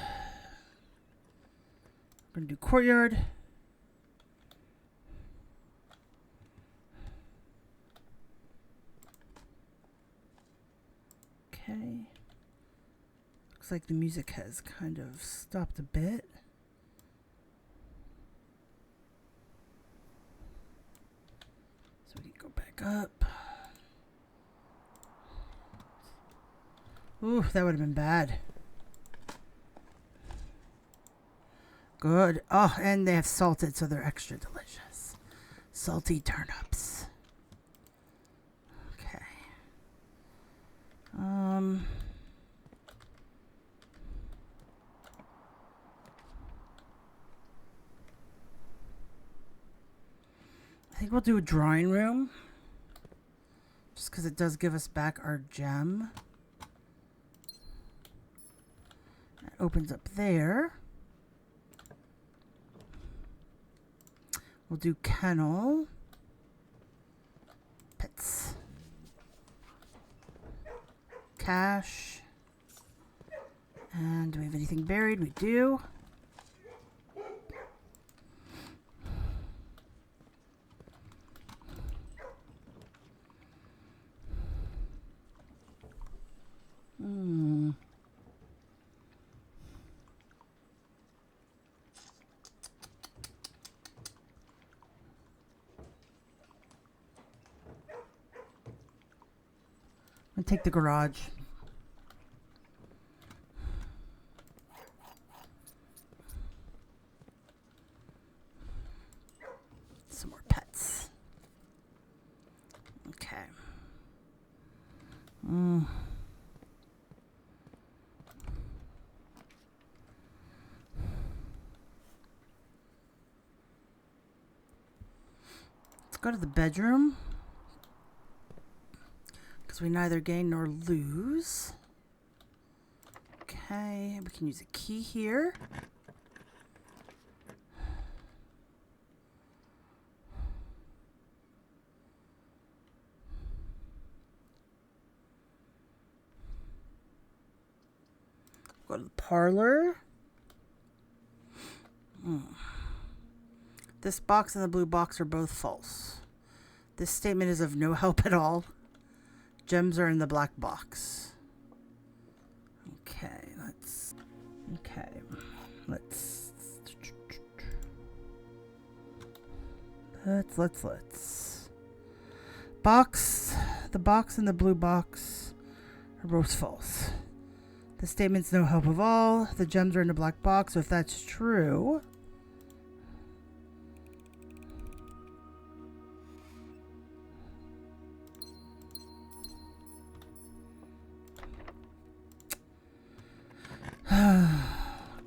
Speaker 1: gonna do courtyard. Okay. Looks like the music has kind of stopped a bit. So we can go back up. Ooh, that would have been bad. Good. Oh, and they have salted, so they're extra delicious. Salty turnips. Okay. I think we'll do a drawing room. Just because it does give us back our gem. That opens up there. We'll do kennel. Pets. Cash. And do we have anything buried? We do. And take the garage. Some more pets. Okay. Let's go to the bedroom. We neither gain nor lose. Okay, we can use a key here. Go to the parlor. This box and the blue box are both false. This statement is of no help at all. Gems are in the black box. Okay, let's box. The box and the blue box are both false. The statement's no help of all. The gems are in the black box. So if that's true,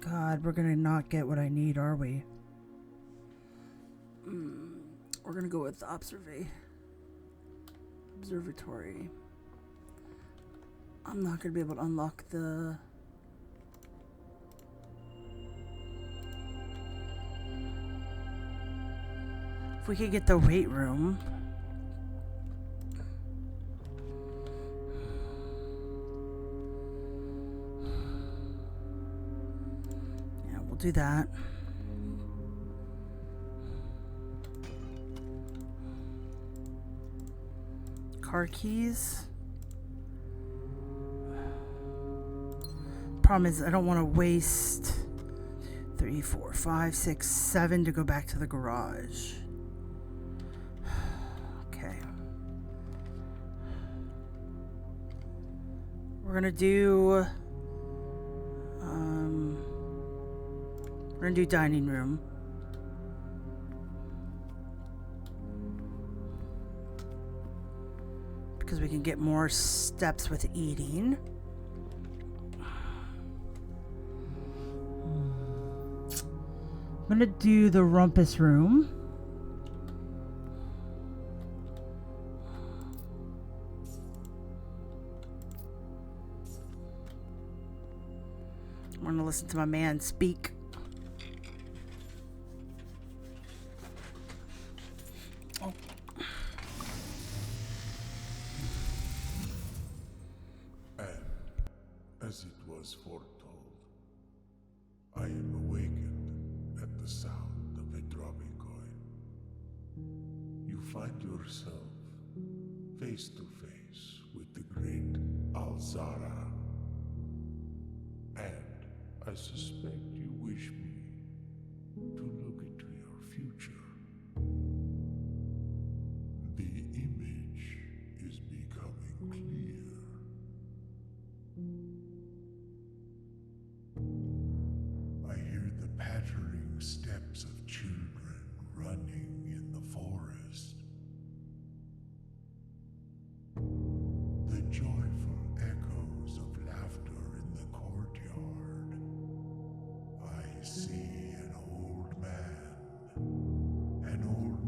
Speaker 1: God, we're gonna not get what I need, are we? We're gonna go with the observatory. I'm not gonna be able to unlock the... If we could get the weight room. Yeah, we'll do that. car keys. Problem is, I don't want to waste 3, 4, 5, 6, 7 to go back to the garage. Okay. We're gonna do dining room. Because we can get more steps with eating. I'm gonna do the rumpus room. I'm gonna listen to my man speak. Oh.
Speaker 2: And as it was foretold, I am awakened at the sound of a dropping coin. You find yourself face to face with the great Alzara. And I suspect you wish me to look into your future. The image is becoming clear. I hear the pattering steps of children running in the forest. The joyful echoes of laughter in the courtyard. I see an old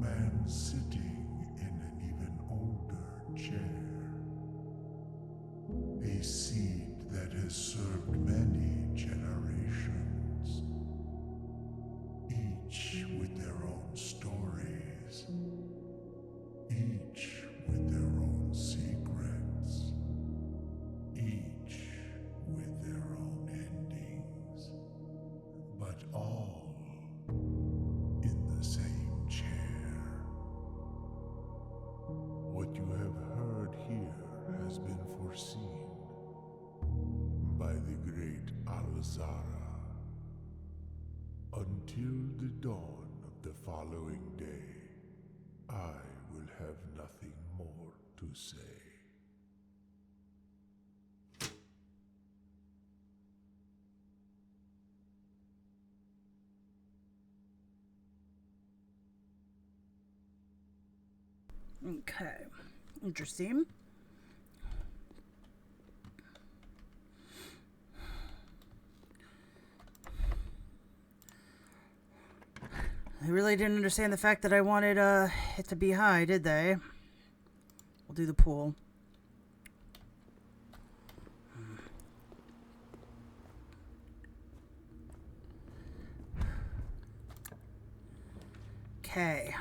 Speaker 2: man sitting in an even older chair. A seed that has served many generations, each with their own stories, each with their own secrets, each with their own endings, but all in the same chair. What you have heard here has been foreseen by the great Alzara. Until the dawn of the following day, I will have nothing more to say.
Speaker 1: Okay. Interesting. They really didn't understand the fact that I wanted it to be high, did they? We'll do the pool. Okay.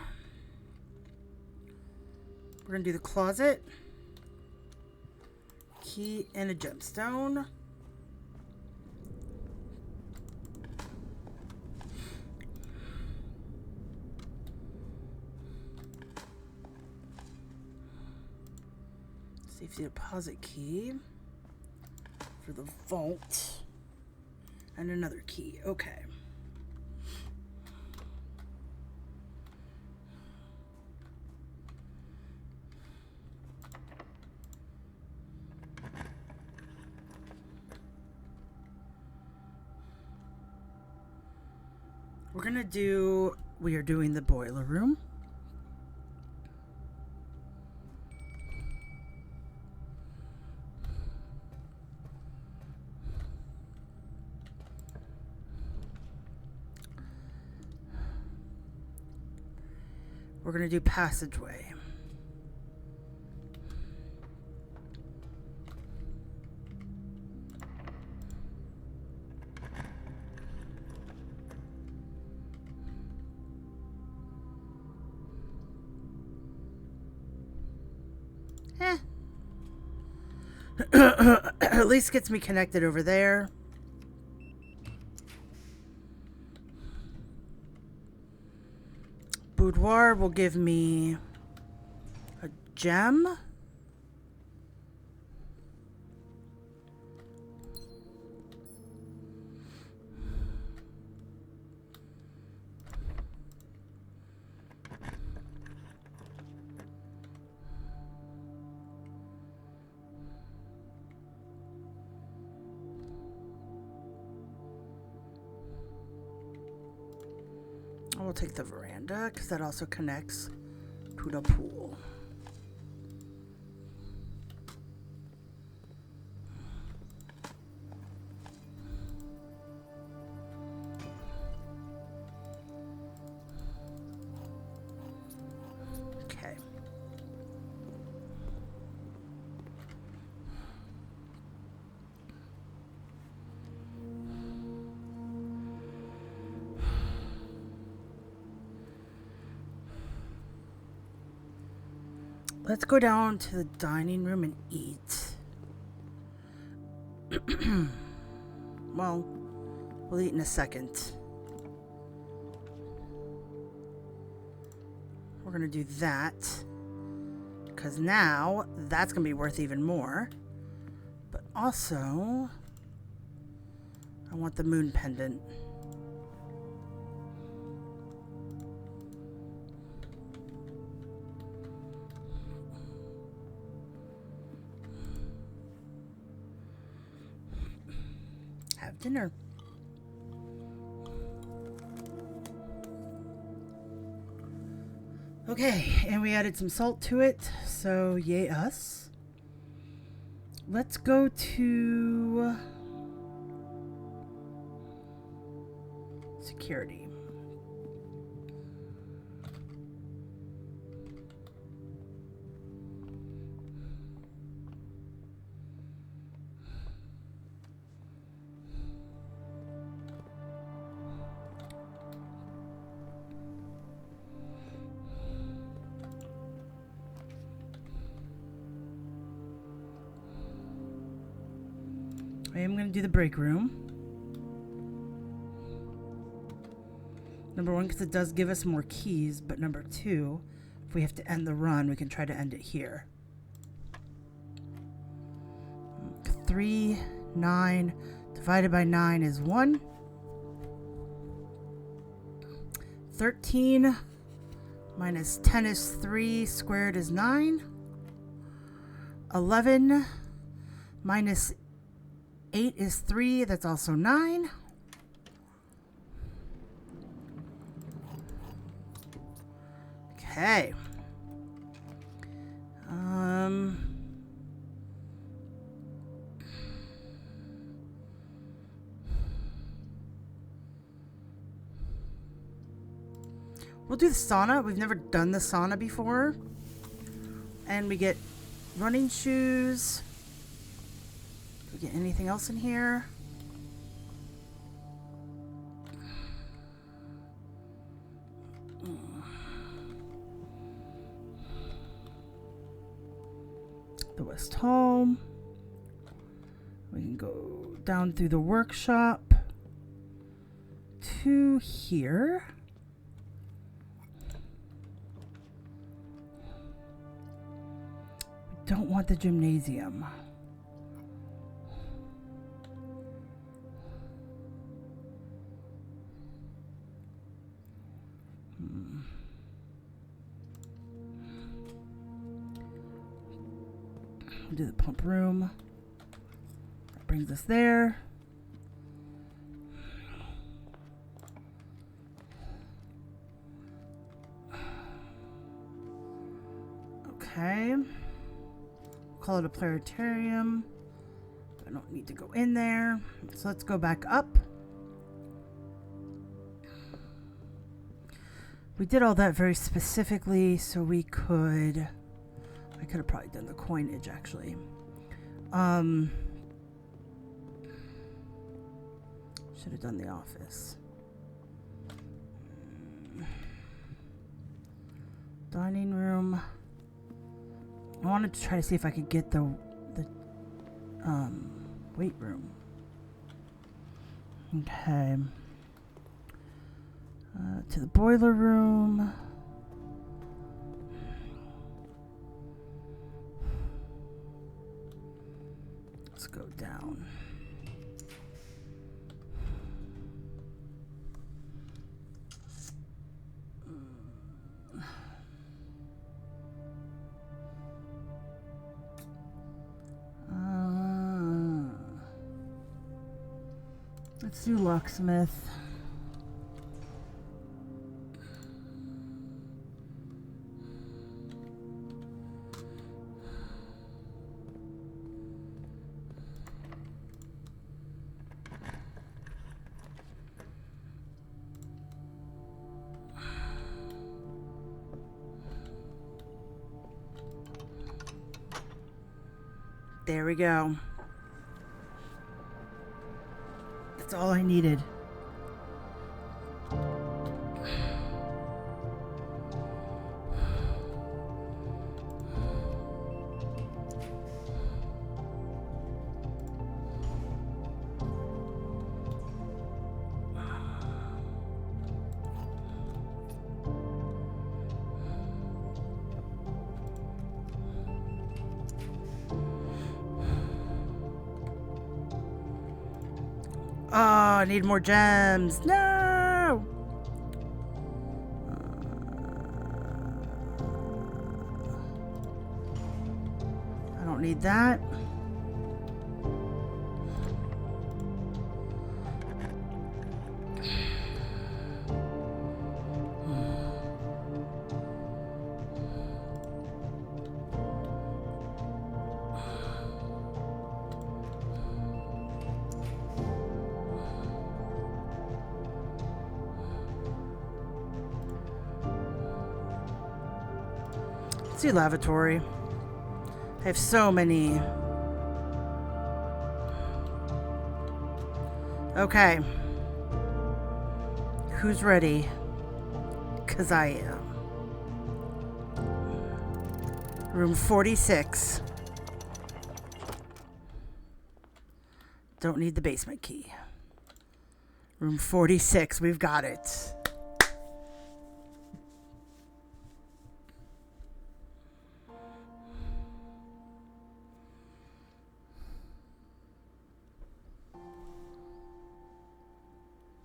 Speaker 1: We're going to do the closet. Key and a gemstone. Safety deposit key for the vault. And another key. Okay. We are doing the boiler room. We're going to do passageway. At least gets me connected over there. Boudoir will give me a gem. We'll take the veranda because that also connects to the pool. Okay. Let's go down to the dining room and eat. Well, we'll eat in a second. We're going to do that. Because now, that's going to be worth even more. But also, I want the moon pendant. Have dinner. Okay, and we added some salt to it, so yay us. Let's go to security. I am going to do the break room. Number one, because it does give us more keys, but number two, if we have to end the run, we can try to end it here. 3, 9, divided by 9 is 1. 13 minus 10 is 3, squared is 9. 11 minus 8 is 3, that's also 9. Okay. We'll do the sauna. We've never done the sauna before. And we get running shoes. Do we get anything else in here? The West Hall. We can go down through the workshop to here. We don't want the gymnasium. Do the pump room. That brings us there. Okay. Call it a planetarium. I don't need to go in there. So let's go back up. We did all that very specifically so we could... I could have probably done the coinage, actually. Should have done the office. Dining room. I wanted to try to see if I could get the weight room. Okay. To the boiler room. Let's go down. Let's do locksmith. There we go. That's all I needed. Oh, I need more gems. No! I don't need that. See lavatory. I have so many. Okay. Who's ready? 'Cause I am. Room 46. Don't need the basement key. Room 46. We've got it.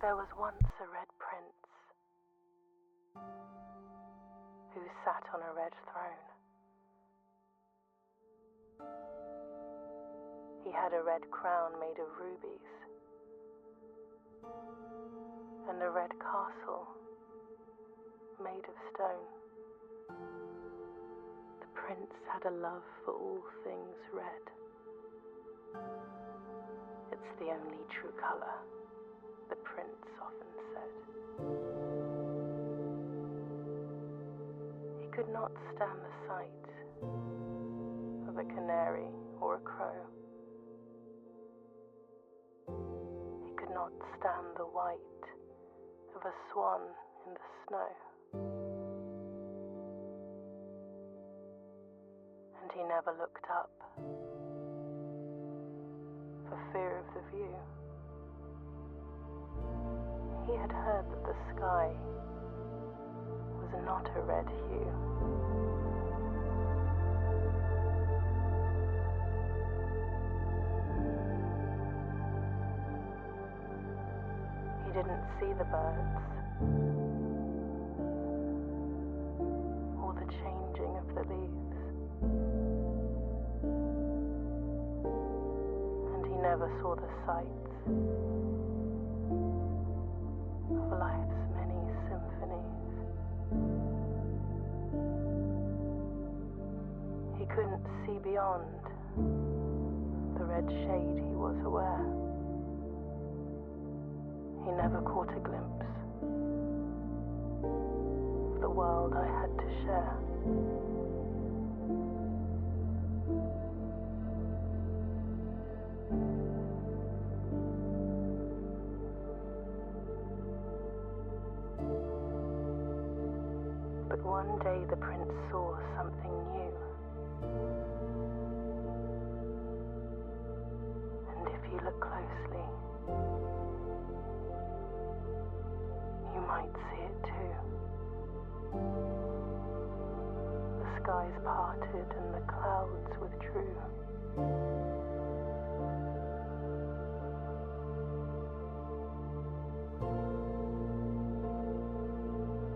Speaker 3: There was once a red prince who sat on a red throne. He had a red crown made of rubies and a red castle made of stone. The prince had a love for all things red. It's the only true color, the prince often said. He could not stand the sight of a canary or a crow. He could not stand the white of a swan in the snow. And he never looked up for fear of the view. He had heard that the sky was not a red hue. He didn't see the birds or the changing of the leaves. And he never saw the sights of life's many symphonies. He couldn't see beyond the red shade he was aware. He never caught a glimpse of the world I had to share. But one day the prince saw something new. And if you look closely, you might see it too. The skies parted and the clouds withdrew.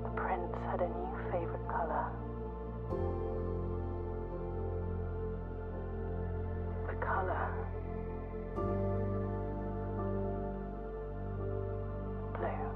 Speaker 3: The prince had a new favorite color. The color blue.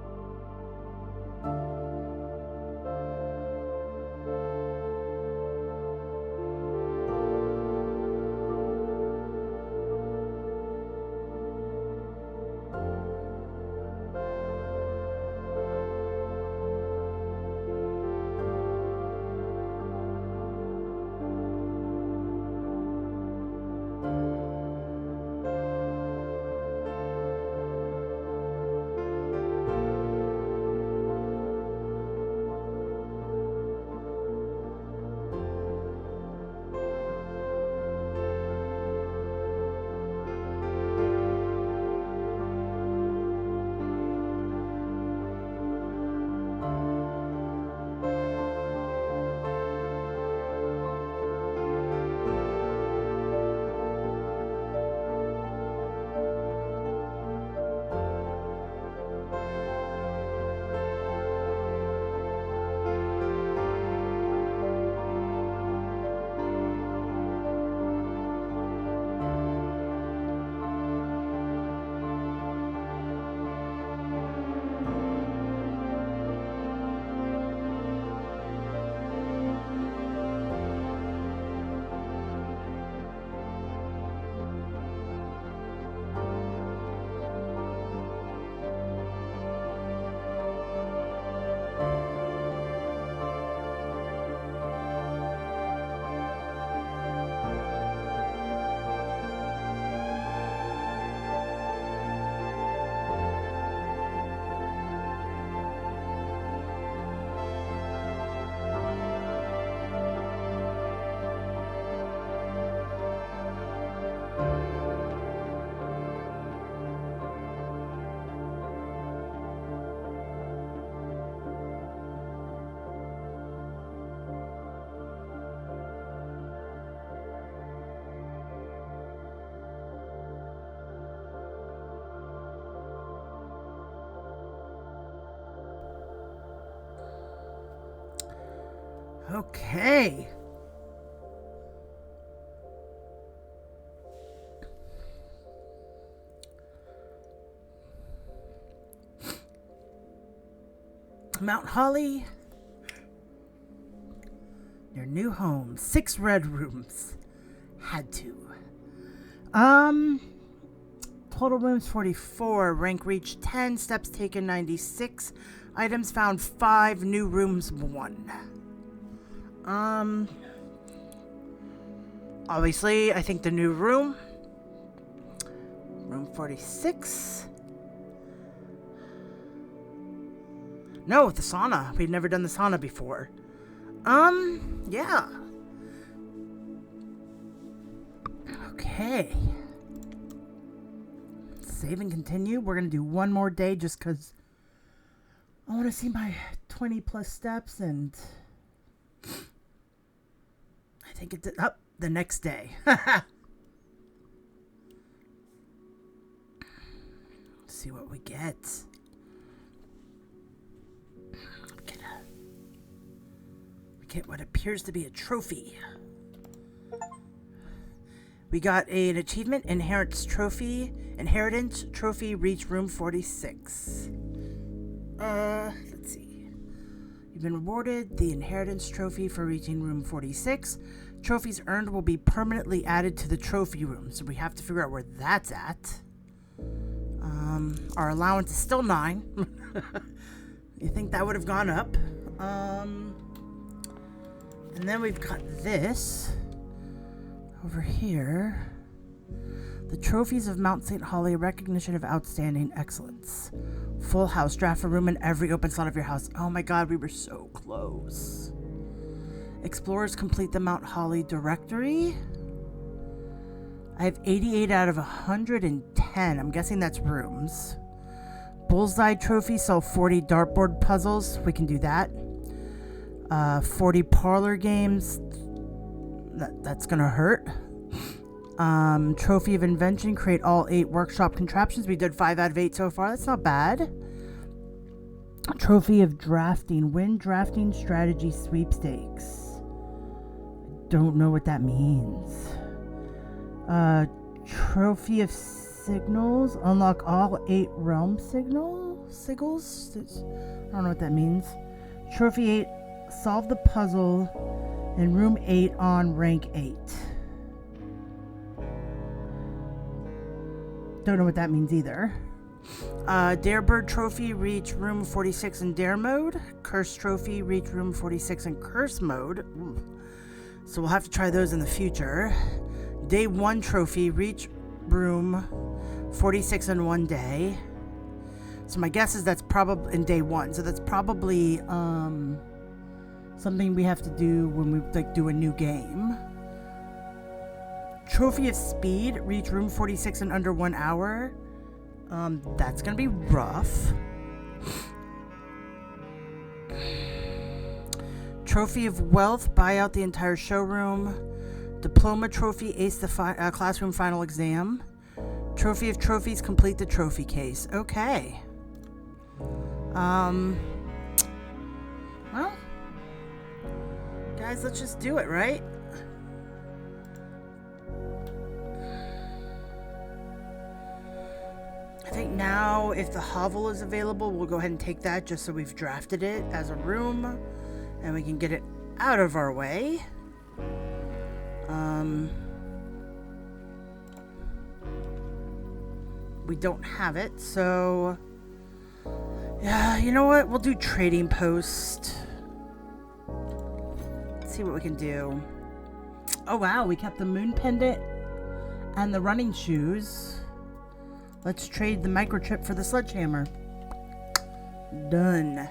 Speaker 1: Okay. Mount Holly. Your new home. 6 red rooms. Had to. Total rooms 44. Rank reached 10. Steps taken 96. Items found 5. New rooms 1. Obviously, I think the new room. Room 46. No, the sauna. We've never done the sauna before. Yeah. Okay. Save and continue. We're going to do one more day just because I want to see my 20 plus steps, and I think it's up the next day. See what we get. Get what appears to be a trophy. We got an achievement, Inheritance Trophy. Inheritance Trophy, reach room 46. Let's see. You've been rewarded the Inheritance Trophy for reaching room 46. Trophies earned will be permanently added to the trophy room, so we have to figure out where that's at. Our allowance is still 9. You think that would have gone up? And then we've got this over here. The Trophies of Mount St. Holly, recognition of outstanding excellence. Full house, draft a room in every open slot of your house. Oh my god, we were so close. Explorers complete the Mount Holly directory. I have 88 out of 110. I'm guessing that's rooms. Bullseye Trophy, solve 40 dartboard puzzles. We can do that. 40 parlor games. That's gonna hurt. Trophy of Invention, create all 8 workshop contraptions. We did 5 out of 8 so far. That's not bad. Trophy of Drafting, win drafting strategy sweepstakes. Don't know what that means. Trophy of Signals, unlock all 8 realm sigils. I don't know what that means. Trophy 8, solve the puzzle in room 8 on rank 8. Don't know what that means either. Darebird Trophy, reach room 46 in Dare mode. Curse Trophy, reach room 46 in Curse mode. Ooh. So we'll have to try those in the future. Day 1 Trophy, reach room 46 in 1 day. So my guess is that's probably in day 1. So that's probably something we have to do when we do a new game. Trophy of Speed, reach room 46 in under 1 hour. That's gonna be rough. Trophy of Wealth, buy out the entire showroom. Diploma Trophy, ace the classroom final exam. Trophy of Trophies, complete the trophy case. Okay. Well, guys, let's just do it, right? I think now, if the hovel is available, we'll go ahead and take that just so we've drafted it as a room and we can get it out of our way. We don't have it, so yeah, you know what? We'll do Trading Post. Let's see what we can do. Oh wow, we kept the moon pendant and the running shoes. Let's trade the microchip for the sledgehammer. Done.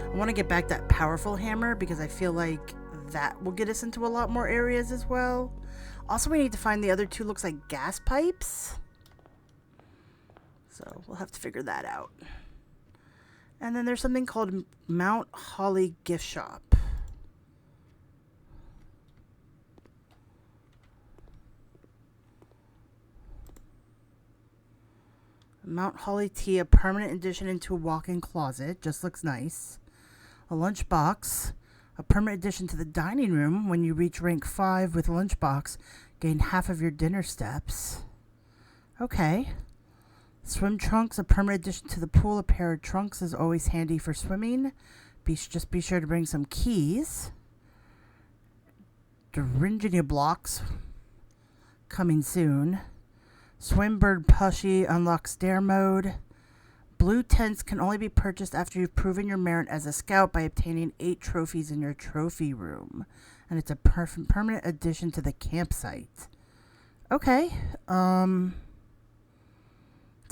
Speaker 1: I want to get back that powerful hammer because I feel like that will get us into a lot more areas as well. Also, we need to find the other 2, looks like gas pipes. So we'll have to figure that out. And then there's something called Mount Holly Gift Shop. Mount Holly tea, a permanent addition into a walk-in closet. Just looks nice. A lunchbox, a permanent addition to the dining room. When you reach rank 5 with lunchbox, gain half of your dinner steps. Okay. Swim trunks, a permanent addition to the pool. A pair of trunks is always handy for swimming. Just be sure to bring some keys. Thuringia blocks, coming soon. Swimbird plushie unlocks dare mode. Blue tents can only be purchased after you've proven your merit as a scout by obtaining 8 trophies in your trophy room. And it's a permanent addition to the campsite. Okay. So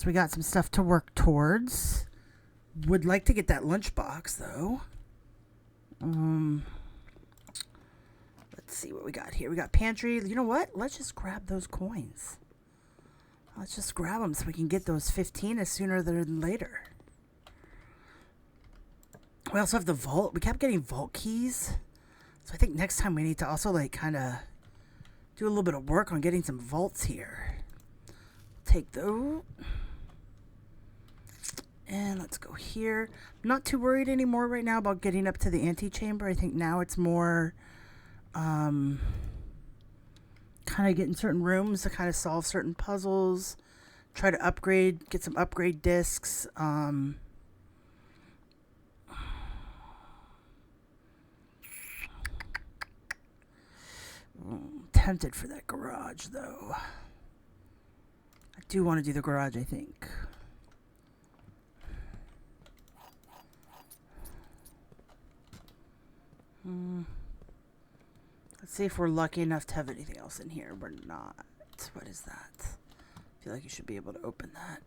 Speaker 1: we got some stuff to work towards. Would like to get that lunchbox, though. Let's see what we got here. We got pantry. You know what? Let's just grab those coins. Let's just grab them so we can get those 15 as sooner than later. We also have the vault. We kept getting vault keys. So I think next time we need to also like kind of do a little bit of work on getting some vaults here. Take those. And let's go here. I'm not too worried anymore right now about getting up to the antechamber. I think now it's more kind of getting certain rooms to kind of solve certain puzzles. Try to upgrade, get some upgrade discs. Tempted for that garage, though. I do want to do the garage, I think. Let's see if we're lucky enough to have anything else in here. We're not. What is that? I feel like you should be able to open that.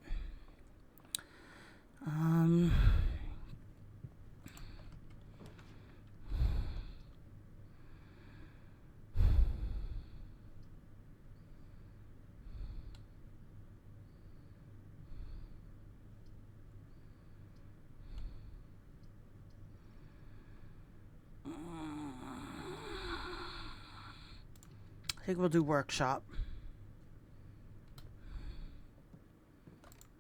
Speaker 1: I think we'll do workshop.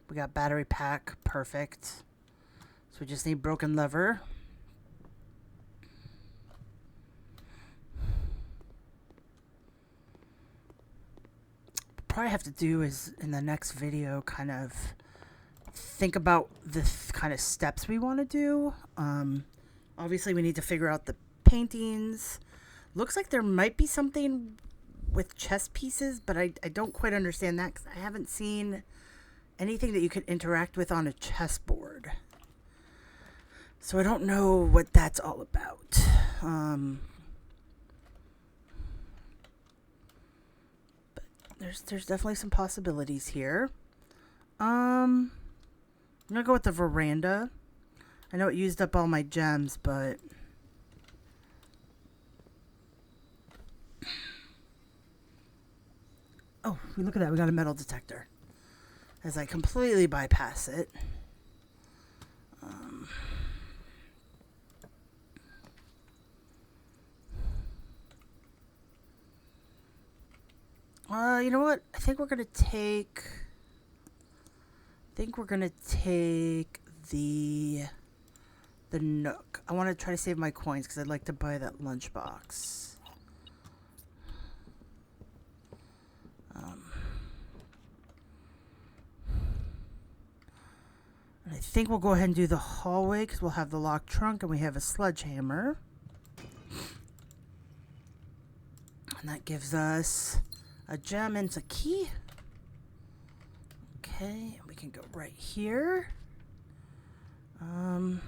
Speaker 1: We got battery pack. Perfect. So we just need broken lever. Probably have to do is in the next video kind of think about the kind of steps we want to do. Obviously we need to figure out the paintings. Looks like there might be something with chess pieces, but I don't quite understand that because I haven't seen anything that you could interact with on a chessboard. So I don't know what that's all about. But there's definitely some possibilities here. I'm gonna go with the veranda. I know it used up all my gems, but oh, look at that. We got a metal detector. As I completely bypass it. You know what? I think we're going to take the Nook. I want to try to save my coins because I'd like to buy that lunchbox. I think we'll go ahead and do the hallway because we'll have the locked trunk and we have a sledgehammer. And that gives us a gem and a key. Okay, we can go right here. I'm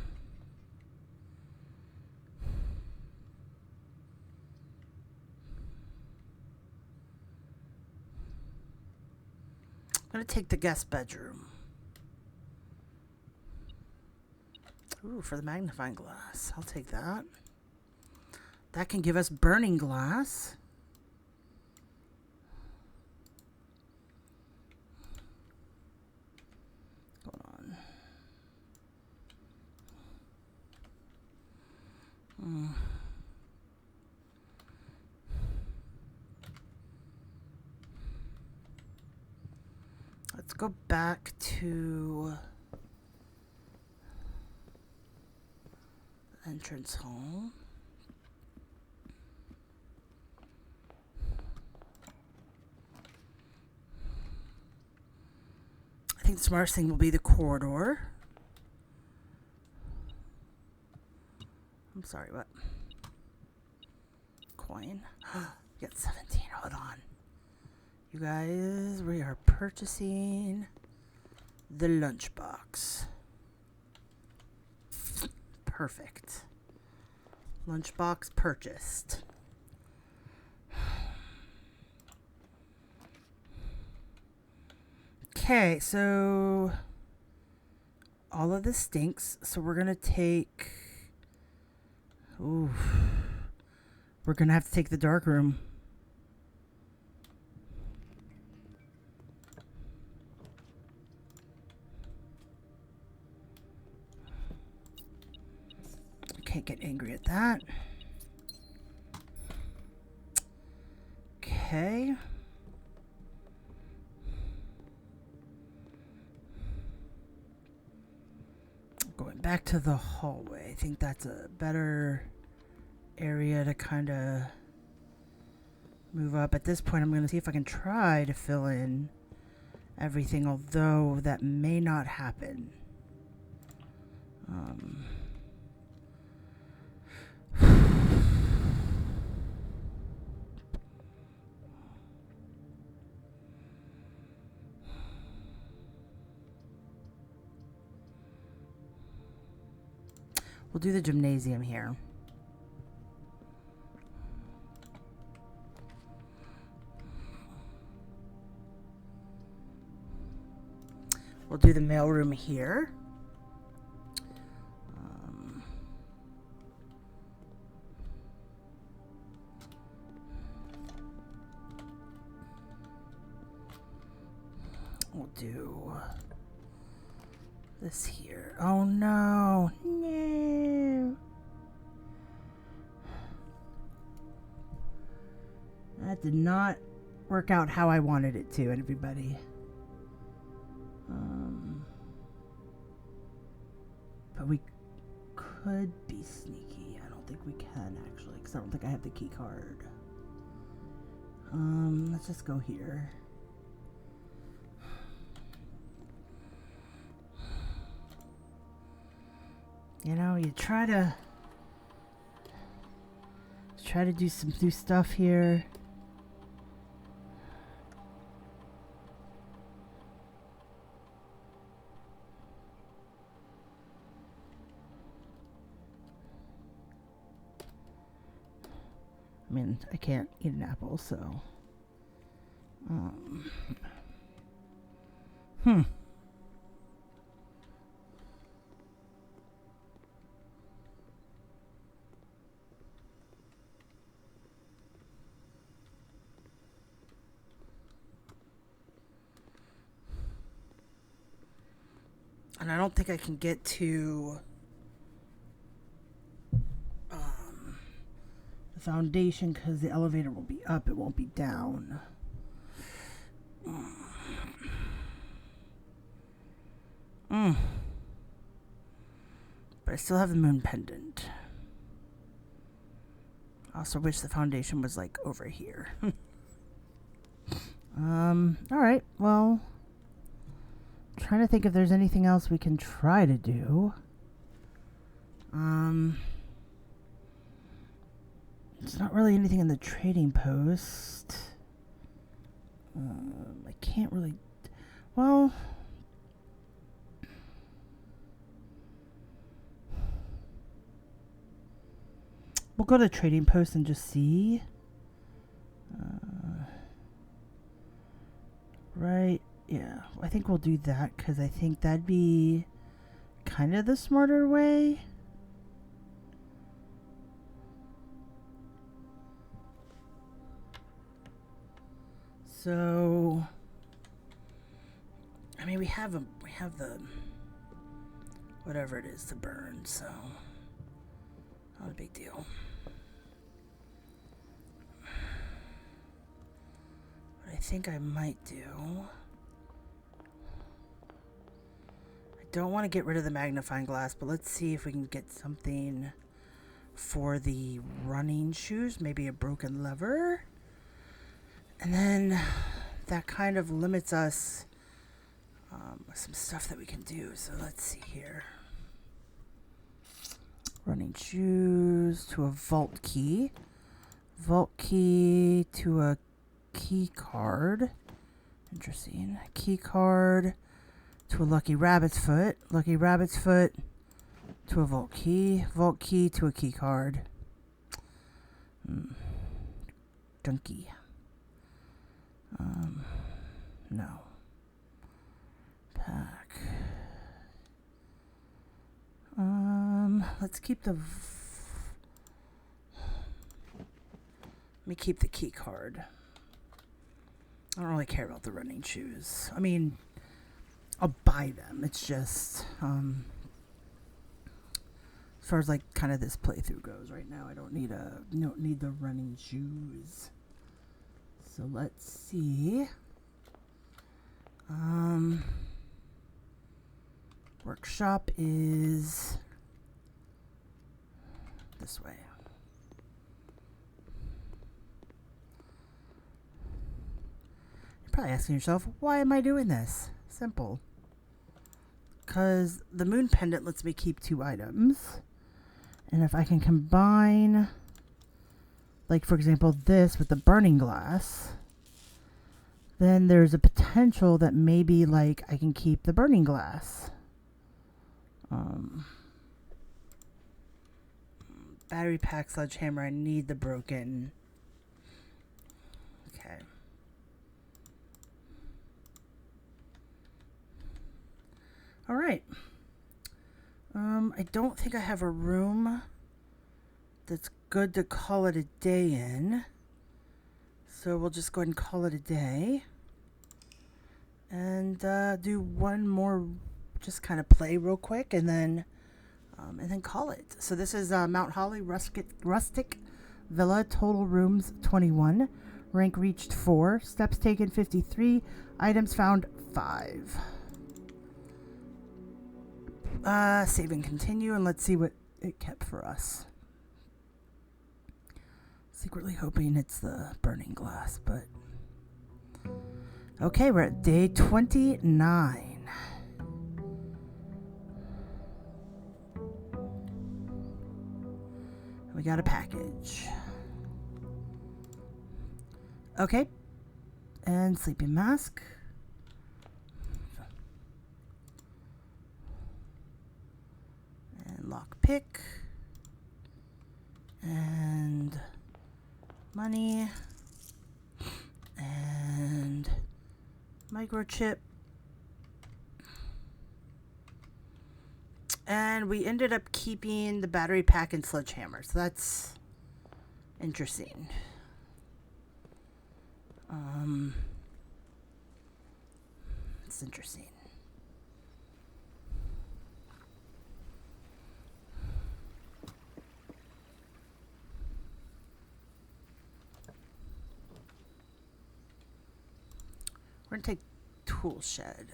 Speaker 1: going to take the guest bedroom. Ooh, for the magnifying glass. I'll take that. That can give us burning glass. Hold on. Let's go back to entrance hall. I think the smartest thing will be the corridor. I'm sorry, what? Coin. Get 17. Hold on. You guys, we are purchasing the lunchbox. Perfect. Lunchbox purchased. Okay, so all of this stinks, so we're gonna take. Ooh, we're gonna have to take the dark room. Can't get angry at that. Okay. Going back to the hallway. I think that's a better area to kind of move up. At this point, I'm going to see if I can try to fill in everything, although that may not happen. We'll do the gymnasium here. We'll do the mailroom here. We'll do this here. Oh no. No. That did not work out how I wanted it to, everybody. But we could be sneaky. I don't think we can, actually, because I don't think I have the key card. Let's just go here. You know, you try to do some new stuff here. I mean, I can't eat an apple, so. And I don't think I can get to the foundation because the elevator will be up, it won't be down. But I still have the moon pendant. I also wish the foundation was like over here. Alright, well, trying to think if there's anything else we can try to do. There's not really anything in the trading post. I can't really. Well, we'll go to trading post and just see. Right. Yeah, I think we'll do that because I think that'd be kind of the smarter way. So, I mean, we have the whatever it is to burn, so not a big deal. What I think I might do. don't want to get rid of the magnifying glass, but let's see if we can get something for the running shoes. Maybe a broken lever. And then that kind of limits us some stuff that we can do. So let's see here. Running shoes to a vault key. Vault key to a key card. Interesting. Key card to a lucky rabbit's foot. Lucky rabbit's foot to a vault key. Vault key to a key card. Junky. No. Pack. Let's keep the... Let me keep the key card. I don't really care about the running shoes. I mean, I'll buy them. It's just, as far as like kind of this playthrough goes right now, I don't need the running shoes. So let's see. Workshop is this way. You're probably asking yourself, why am I doing this? Simple. Because the moon pendant lets me keep 2 items. And if I can combine, like for example, this with the burning glass, then there's a potential that maybe like I can keep the burning glass. Battery pack, sledgehammer, I need the broken. Okay. All right. I don't think I have a room that's good to call it a day in. So we'll just go ahead and call it a day. And do one more, just kind of play real quick, and then call it. So this is Mount Holly Rustic Villa. Total rooms 21. Rank reached 4. Steps taken 53. Items found 5. Save and continue, and let's see what it kept for us. Secretly hoping it's the burning glass, but... Okay, we're at day 29. We got a package. Okay. And sleeping mask. And lockpick. And money. And microchip. And we ended up keeping the battery pack and sledgehammer. So that's interesting. It's interesting. We're going to take tool shed.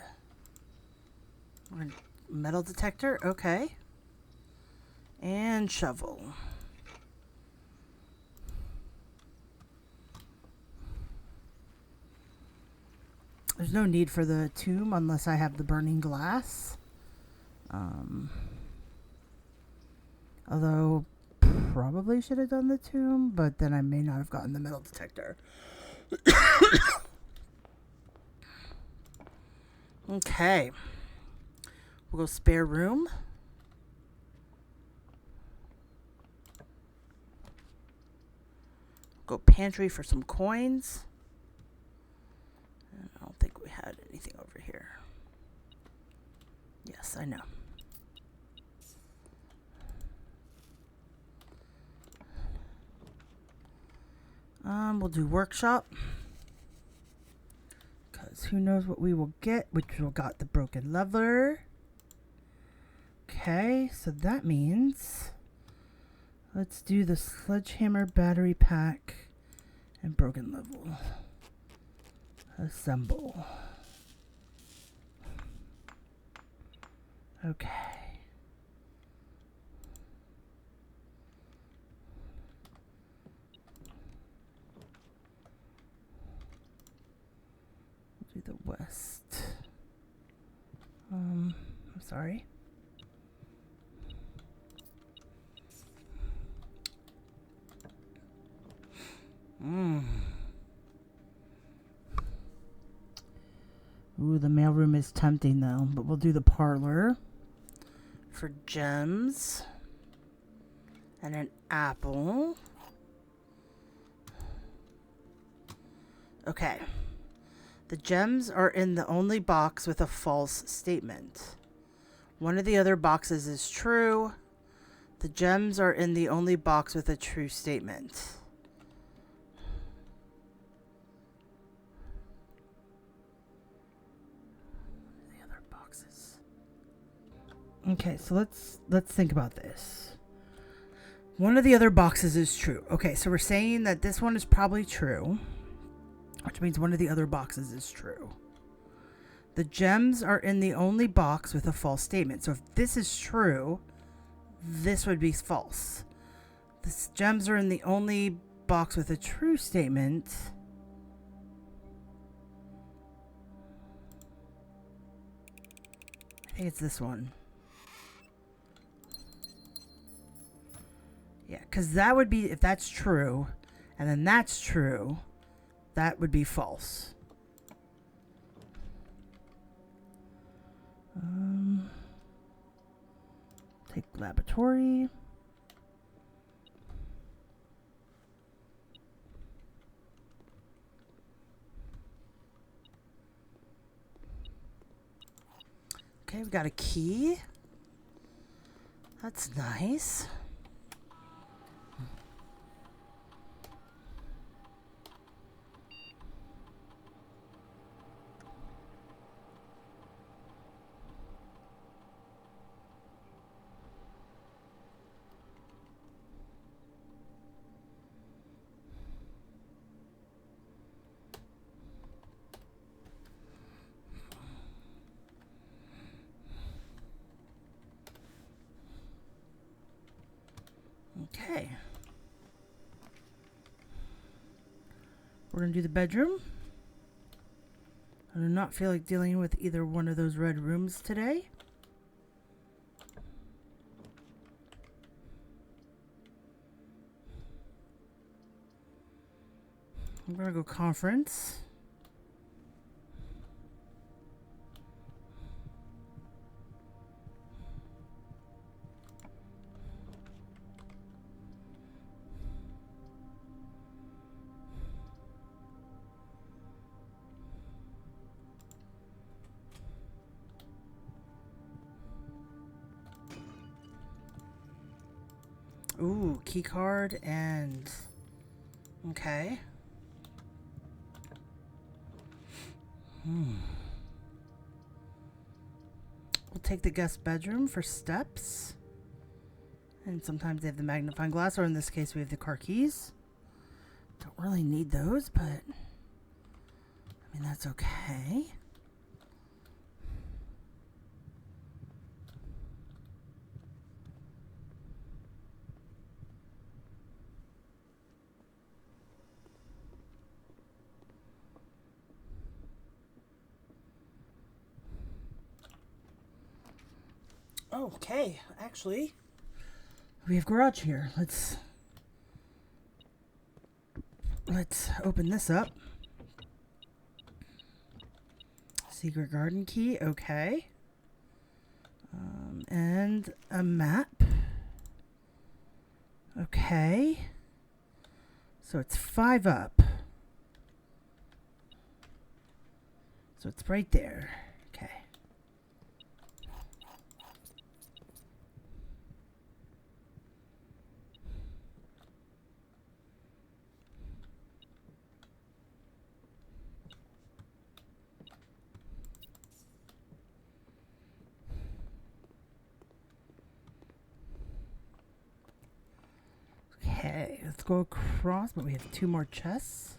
Speaker 1: We're going to metal detector, okay. And shovel. There's no need for the tomb unless I have the burning glass. Although, probably should have done the tomb, but then I may not have gotten the metal detector. Okay. We'll go spare room. Go pantry for some coins. And I don't think we had anything over here. Yes, I know. We'll do workshop. Because who knows what we will get, which we got the broken lever. Okay, so that means let's do the sledgehammer, battery pack, and broken level. Assemble. Okay. We'll do the west. I'm sorry. Ooh, the mailroom is tempting though, but we'll do the parlor for gems and an apple. Okay. The gems are in the only box with a false statement. One of the other boxes is true. The gems are in the only box with a true statement. The other boxes. Okay, so let's think about this. One of the other boxes is true. Okay, so we're saying that this one is probably true, which means one of the other boxes is true. The gems are in the only box with a false statement. So if this is true, this would be false. The gems are in the only box with a true statement. I think it's this one. Yeah, because that would be, if that's true, and then that's true, that would be false. Take laboratory. Okay, we've got a key. That's nice. Okay. We're going to do the bedroom. I do not feel like dealing with either one of those red rooms today. I'm going to go conference. Ooh, key card and... Okay. We'll take the guest bedroom for steps. And sometimes they have the magnifying glass, or in this case we have the car keys. Don't really need those, but... I mean, that's okay. Okay, actually, we have garage here. Let's open this up. Secret garden key, okay. And a map. Okay. So it's 5 up. So it's right there. Okay. Okay, let's go across, but we have 2 more chests.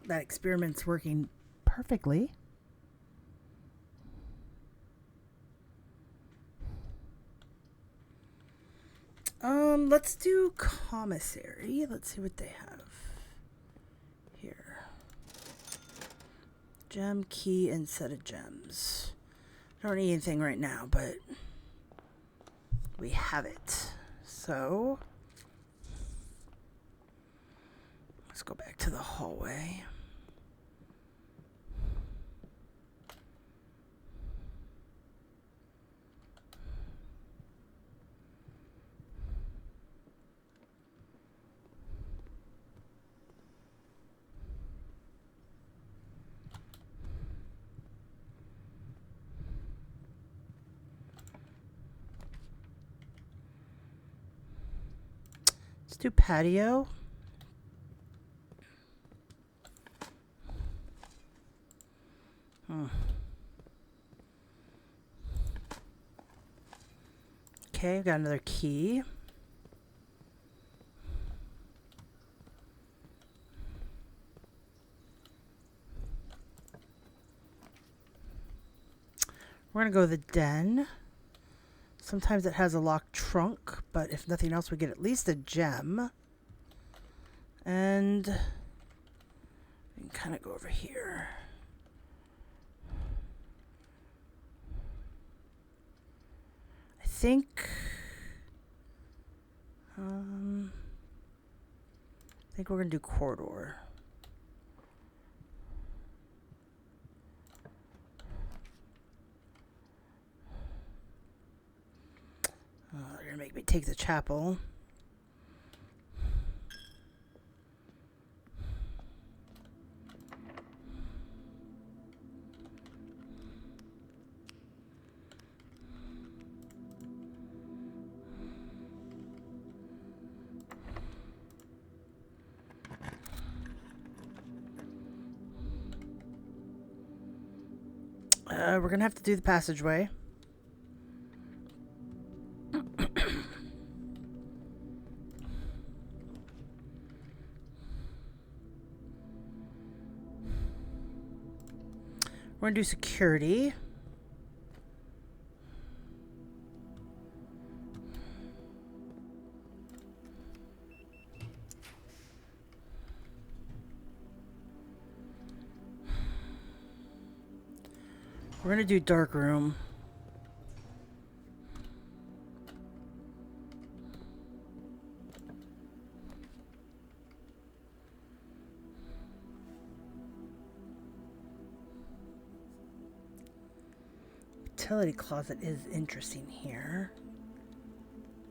Speaker 1: that experiment's working perfectly. Let's do commissary. Let's see what they have here. Gem, key, and set of gems. I don't need anything right now, but we have it. So let's go back to the hallway. Let's do patio. Okay, I've got another key. We're going to go to the den. Sometimes it has a locked trunk, but if nothing else, we get at least a gem. And we can kind of go over here. I think we're going to do corridor. They're going to make me take the chapel. We're going to have to do the passageway. We're going to do security. We're going to do dark room. Utility closet is interesting here.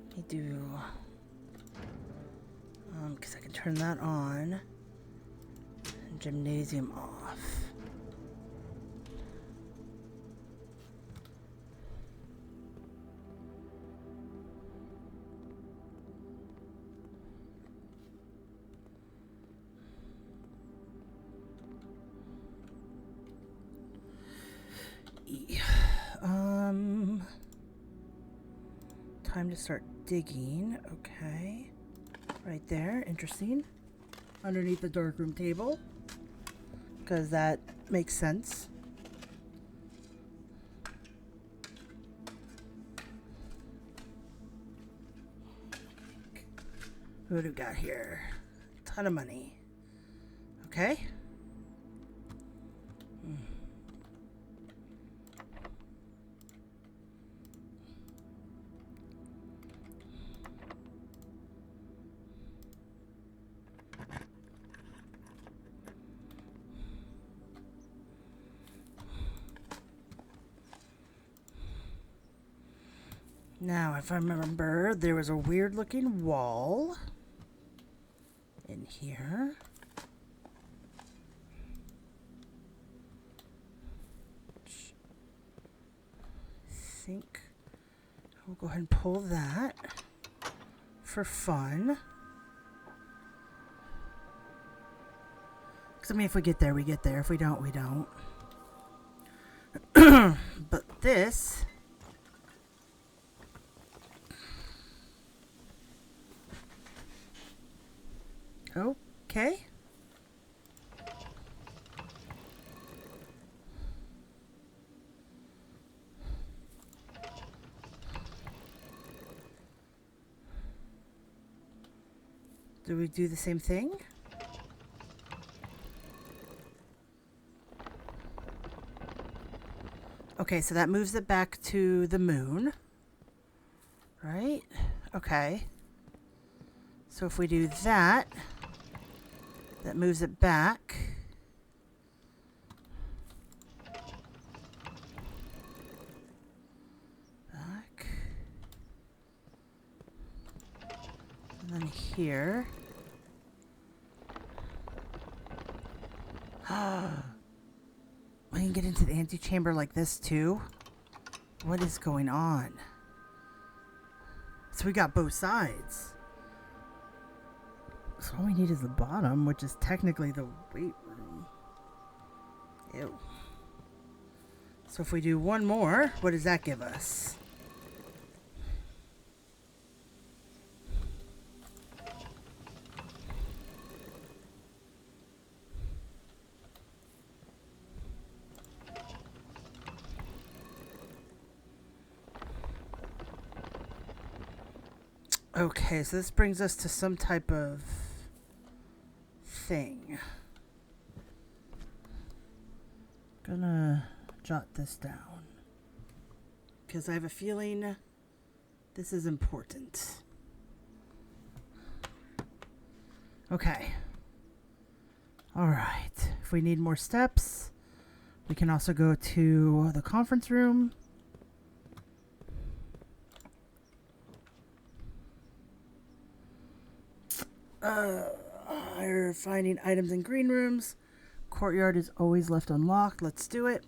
Speaker 1: Let me do, because I can turn that on. And gymnasium off. Time to start digging. Okay. Right there. Interesting. Underneath the darkroom table. Because that makes sense. What do we got here? Ton of money. Okay. Now, if I remember, there was a weird looking wall in here. I think we'll go ahead and pull that for fun. Because, I mean, if we get there, we get there. If we don't, we don't. But this... Okay. Do we do the same thing? Okay, so that moves it back to the moon. Right? Okay. So if we do that, that moves it back. Back. And then here. We can get into the antechamber like this too. What is going on? So we got both sides. So all we need is the bottom, which is technically the weight room. Ew. So if we do one more, what does that give us? Okay, so this brings us to some type of thing. Gonna jot this down because I have a feeling this is important. Okay. All right. If we need more steps, we can also go to the conference room. Finding items in green rooms. Courtyard is always left unlocked. Let's do it.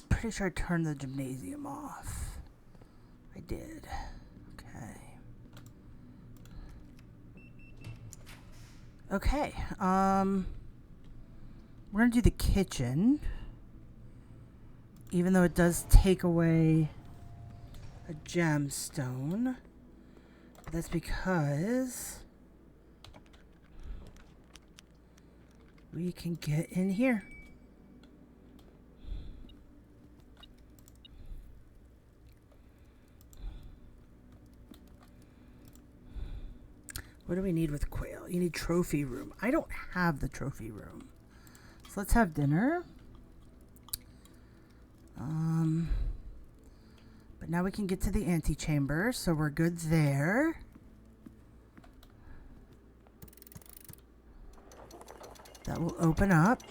Speaker 1: Pretty sure I turned the gymnasium off. I did. Okay. Okay. We're gonna do the kitchen. Even though it does take away a gemstone. That's because we can get in here. What do we need with quail? You need trophy room. I don't have the trophy room. So let's have dinner. But now we can get to the antechamber, so we're good there. That will open up.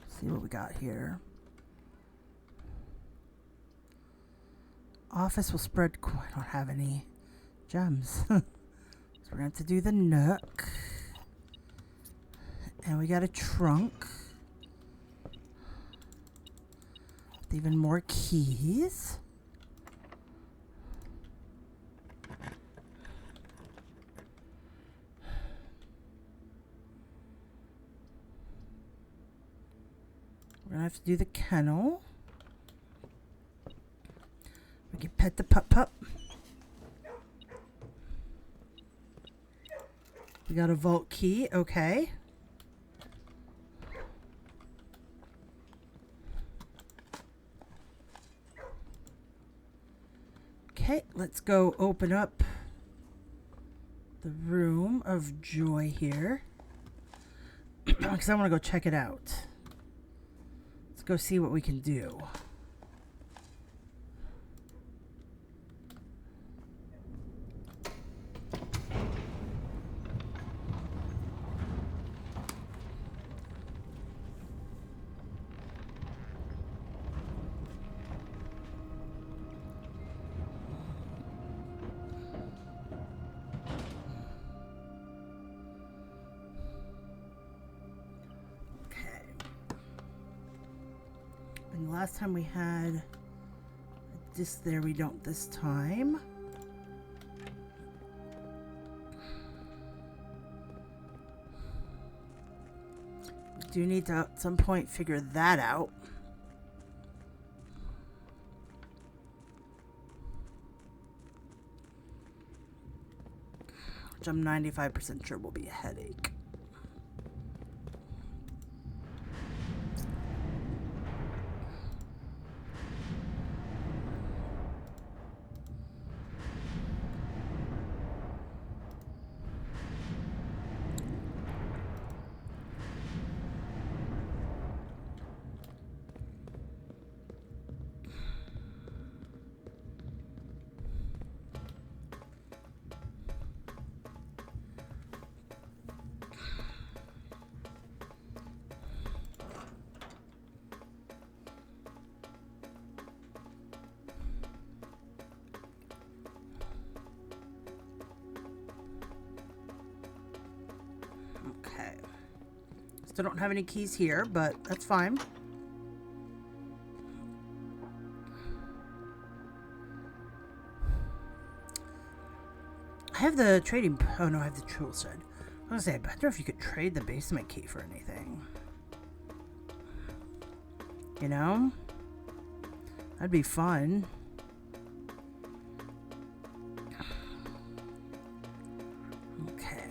Speaker 1: See what we got here. Office will spread. I don't have any gems. So we're going to have to do the nook. And we got a trunk. With even more keys. We're going to have to do the kennel. We can pet the pup. We got a vault key. Okay. Okay, let's go open up the room of joy here. Because I want to go check it out. Let's go see what we can do. And last time we had this there, we don't this time. We do need to at some point figure that out. Which I'm 95% sure will be a headache. Still don't have any keys here, but that's fine. I have the trading... Oh, no, I have the tool shed. I was going to say, I wonder if you could trade the basement key for anything. You know? That'd be fun. Okay.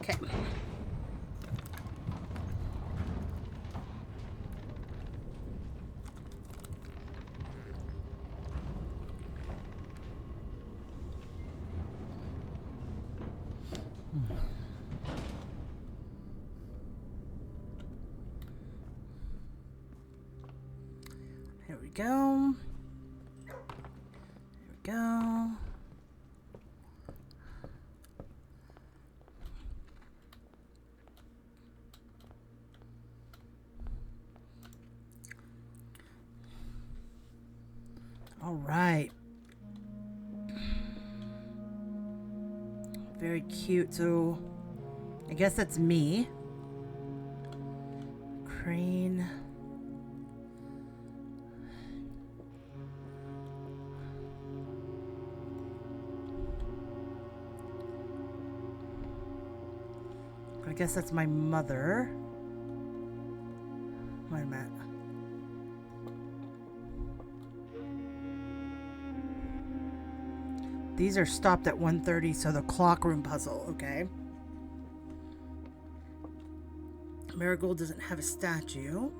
Speaker 1: Okay. Here we go. Here we go. All right. Very cute. So, I guess that's me. Crane. I guess that's my mother. Wait a minute. These are stopped at 1:30, so the clock room puzzle, okay? Marigold doesn't have a statue.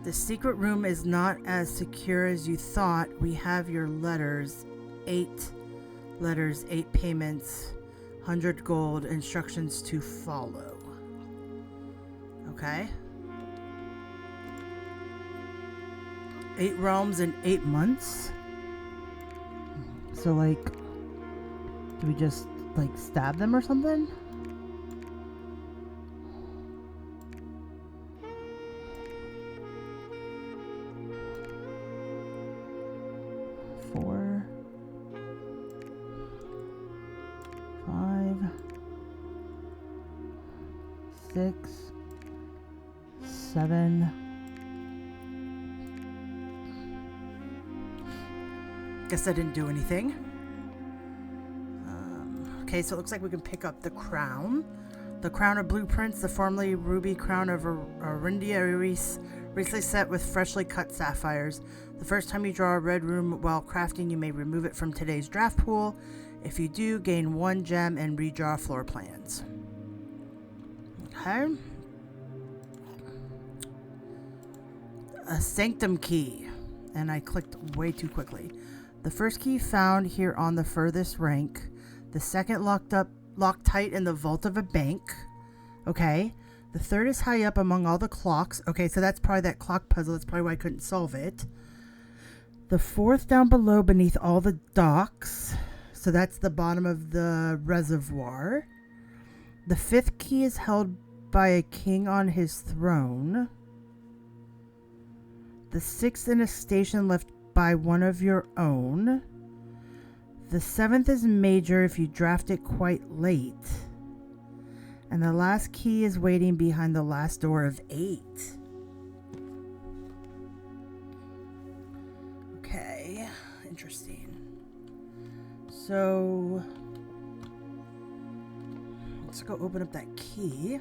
Speaker 1: The secret room is not as secure as you thought. We have your letters. 8 letters, 8 payments, 100 gold, instructions to follow. Okay. 8 realms in 8 months. So, like, do we just, like, stab them or something? Four, 5, 6, 7. Guess I didn't do anything. Okay, so it looks like we can pick up the crown. The crown of blueprints, the formerly ruby crown of Arindia Iris, Recently set with freshly cut sapphires. The first time you draw a red rune while crafting, you may remove it from today's draft pool. If you do, gain 1 gem and redraw floor plans. Okay. A sanctum key. And I clicked way too quickly. The first key found here on the furthest rank. The second locked tight in the vault of a bank. Okay. The third is high up among all the clocks. Okay, so that's probably that clock puzzle. That's probably why I couldn't solve it. The fourth down below beneath all the docks. So that's the bottom of the reservoir. The fifth key is held by a king on his throne. The sixth in a station left by one of your own. The seventh is major if you draft it quite late. And the last key is waiting behind the last door of 8. Okay, interesting. So, let's go open up that key.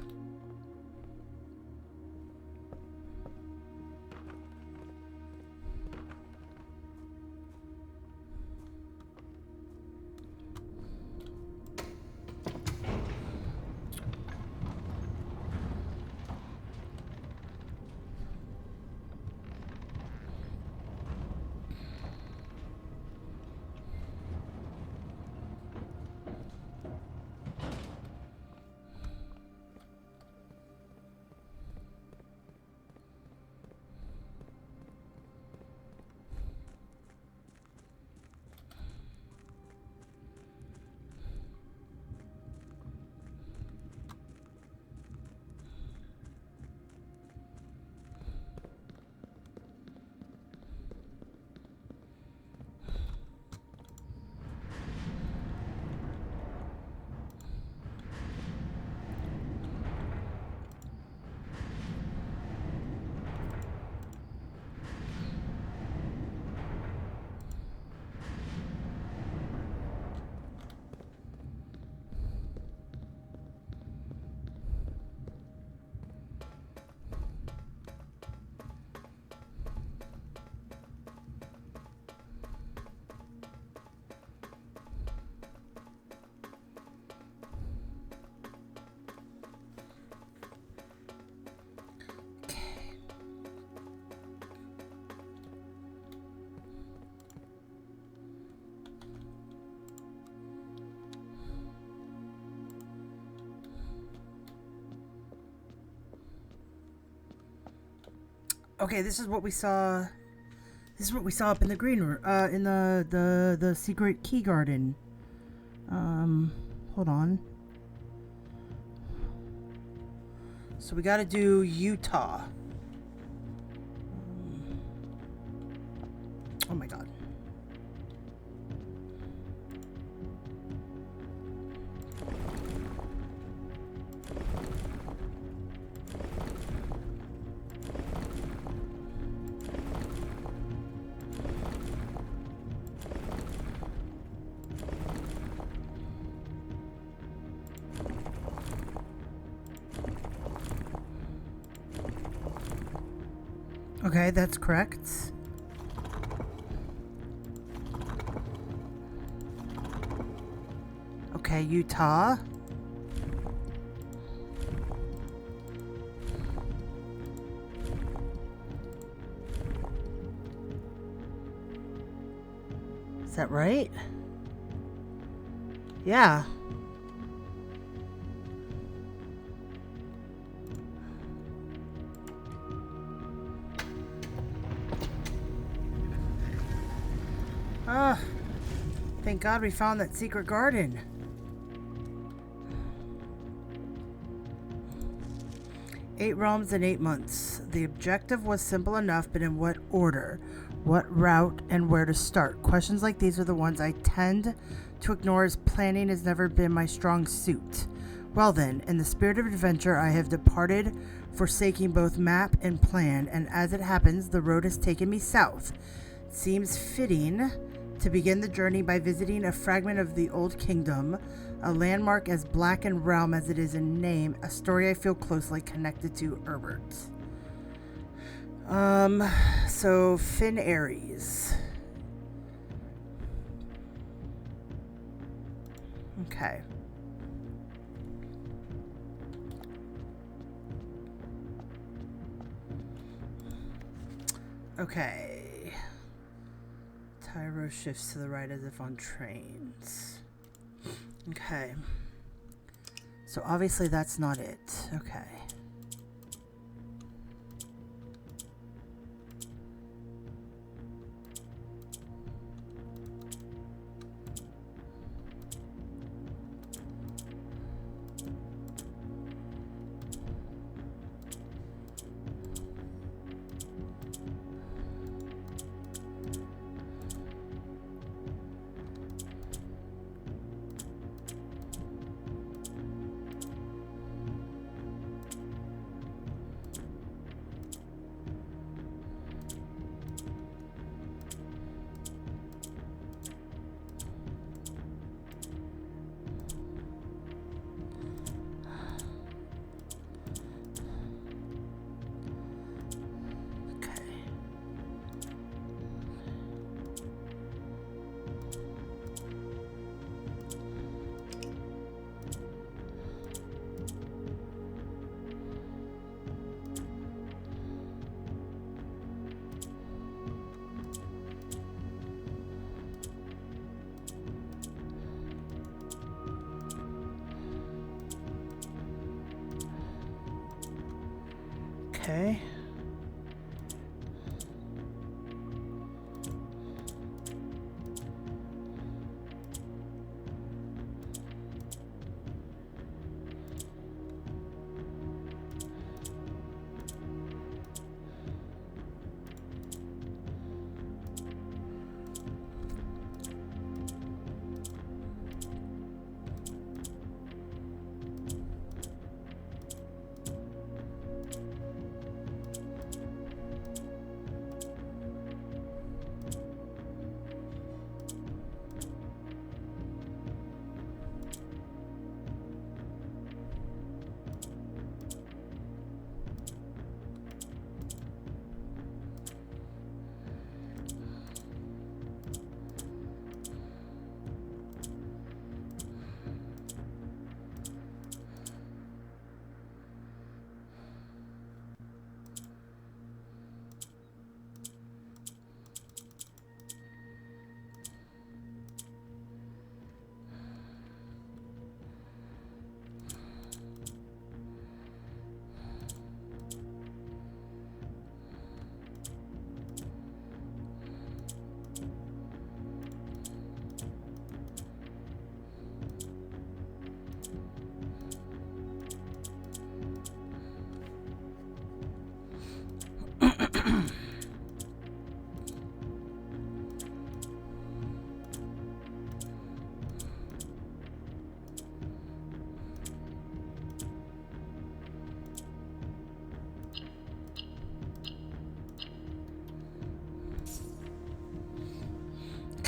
Speaker 1: Okay, this is what we saw. This is what we saw up in the green room, in the secret key garden. Hold on. So we got to do Utah. Oh my god. Okay, that's correct. Okay, Utah. Is that right? Yeah. Thank God we found that secret garden. Eight realms in 8 months. The objective was simple enough, but in what order? What route and where to start? Questions like these are the ones I tend to ignore, as planning has never been my strong suit. Well then, in the spirit of adventure, I have departed, forsaking both map and plan, and as it happens, the road has taken me south. It seems fitting to begin the journey by visiting a fragment of the Old Kingdom, a landmark as black in realm as it is in name, a story I feel closely connected to, Herbert. So Finn Aries. Okay. Okay. Tyro shifts to the right as if on trains. Okay. So obviously that's not it. Okay. Okay.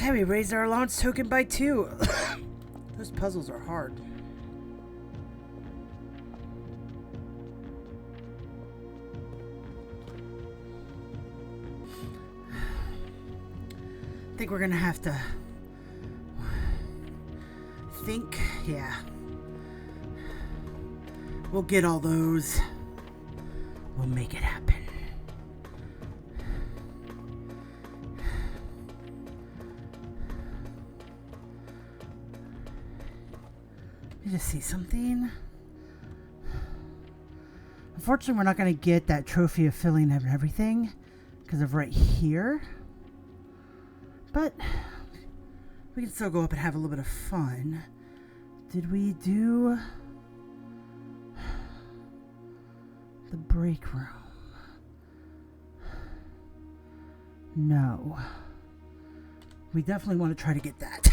Speaker 1: Okay, we raised our allowance token by 2. Those puzzles are hard. I think we're gonna have to think, yeah. We'll get all those. We'll make it happen. You just see something? Unfortunately, we're not going to get that trophy of filling and everything because of right here. But we can still go up and have a little bit of fun. Did we do the break room? No. We definitely want to try to get that.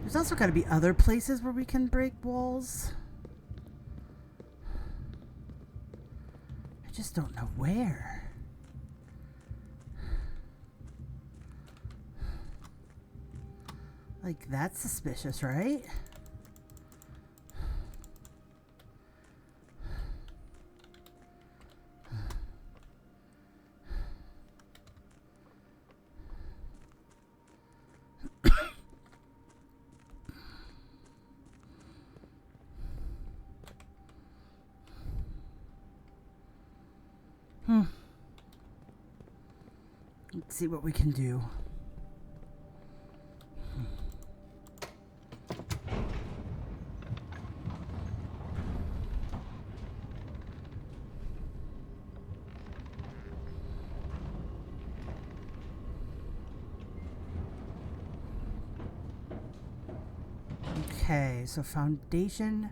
Speaker 1: There's also got to be other places where we can break walls. just don't know where. Like, that's suspicious, right? Let's see what we can do. Okay, so foundation,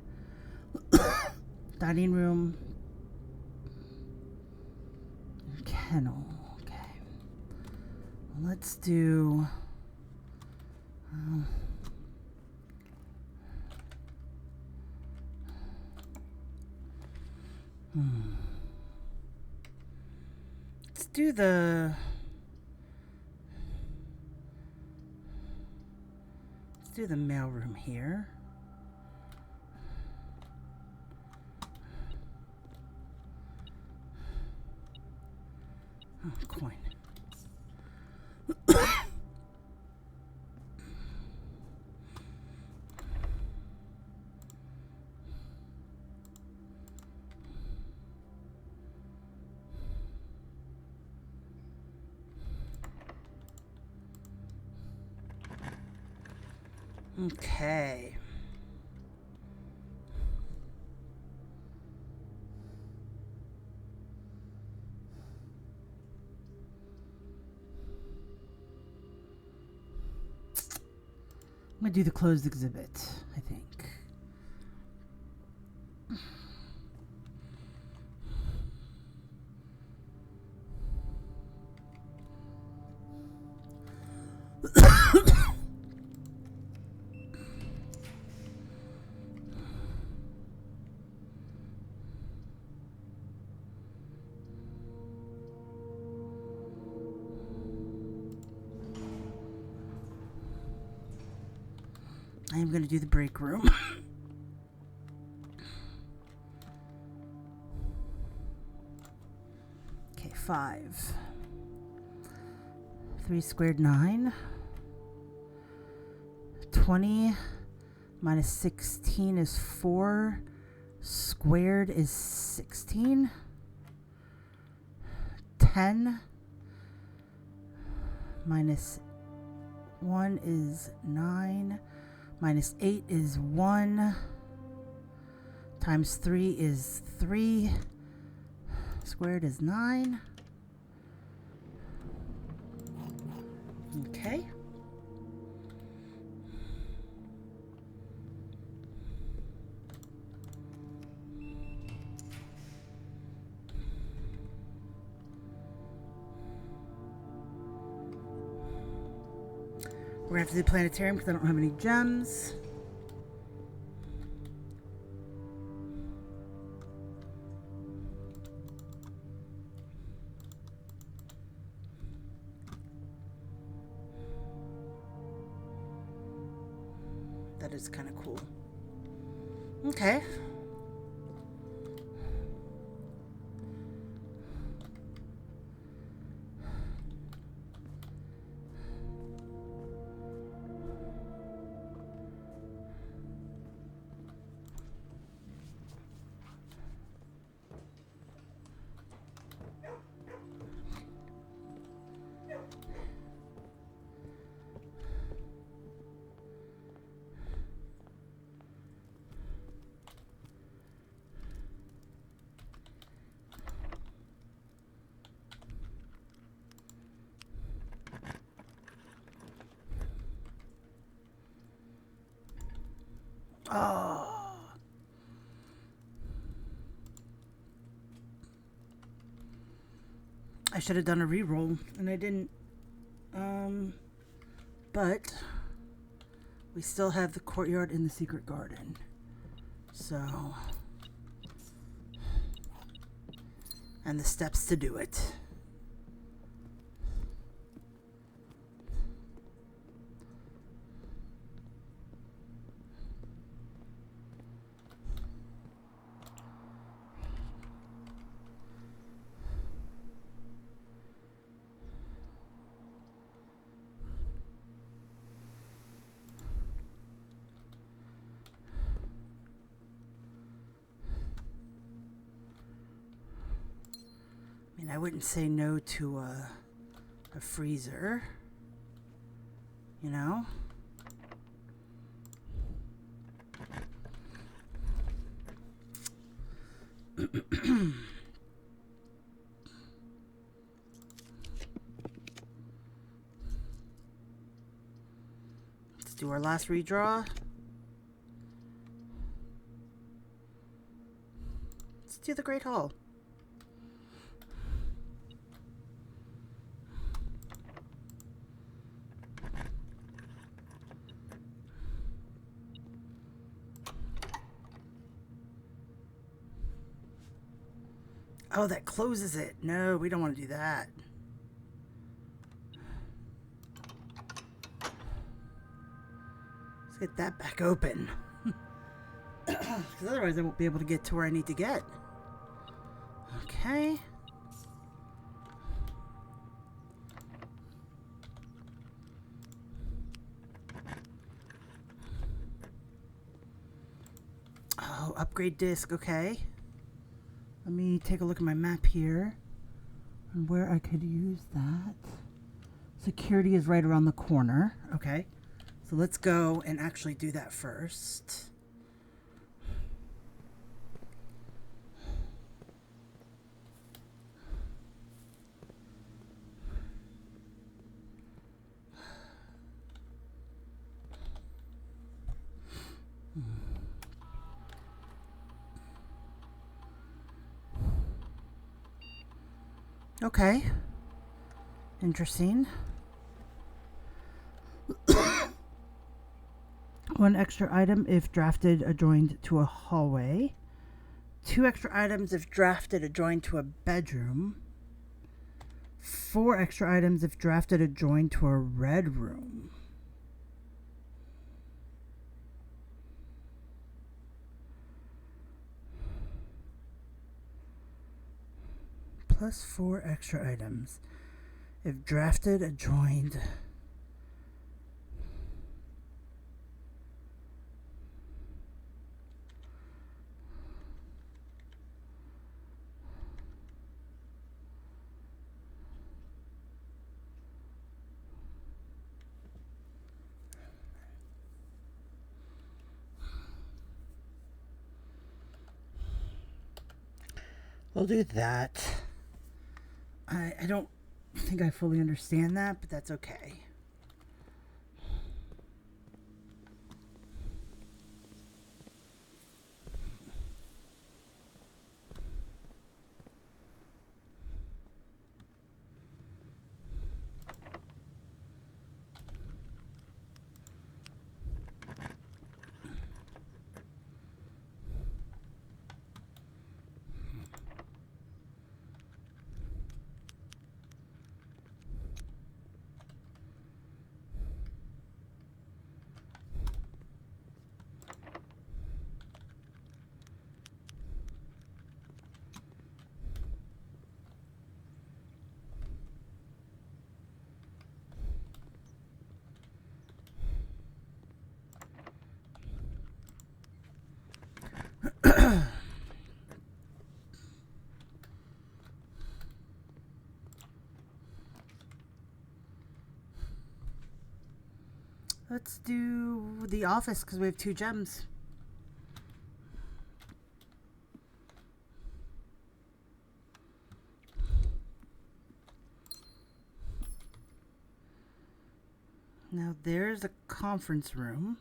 Speaker 1: dining room, kennel. Okay, let's do. Let's do the. Let's do the mailroom here. Oh, coin. Okay. I'm gonna do the closed exhibit, I think. I am going to do the break room. Okay, 5. 3 squared 9. 20 minus 16 is 4. Squared is 16. 10 minus 1 is 9. Minus 8 is 1. Times 3 is 3. Squared is 9. Okay. We're gonna have to do planetarium because I don't have any gems. That is kind of cool. Okay. Oh. I should have done a reroll, and I didn't. But we still have the courtyard in the secret garden. So and the steps to do it. I mean, I wouldn't say no to a freezer, you know? Let's do our last redraw. Let's do the Great Hall. Oh, that closes it. No, we don't want to do that. Let's get that back open. Because otherwise I won't be able to get to where I need to get. Okay. Oh, upgrade disc. Okay. Let me take a look at my map here and where I could use that. Security is right around the corner. Okay. So let's go and actually do that first. Okay. Interesting. One extra item if drafted adjoined to a hallway. 2 extra items if drafted adjoined to a bedroom. 4 extra items if drafted adjoined to a red room. Plus 4 extra items if drafted adjoined. We'll do that. I don't think I fully understand that, but that's okay. Let's do the office because we have 2 gems. Now there's a conference room.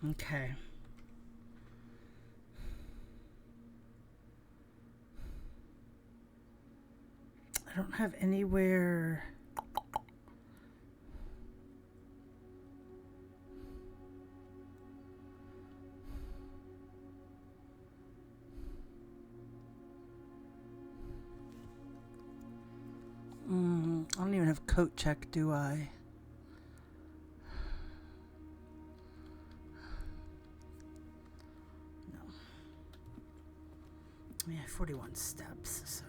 Speaker 1: Okay. I don't have anywhere. I don't even have coat check, do I? No. Yeah, 41 steps, so.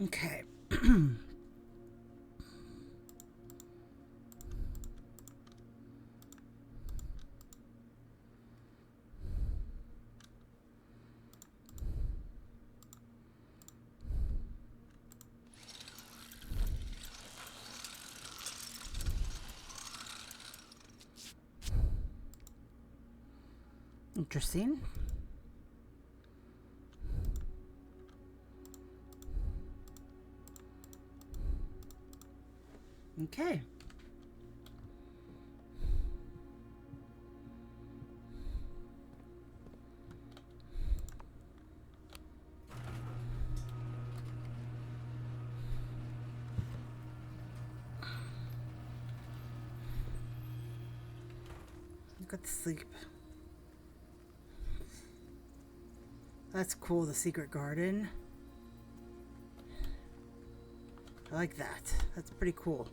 Speaker 1: Okay. Interesting. Okay. Go to sleep. That's cool, the secret garden. I like that. That's pretty cool.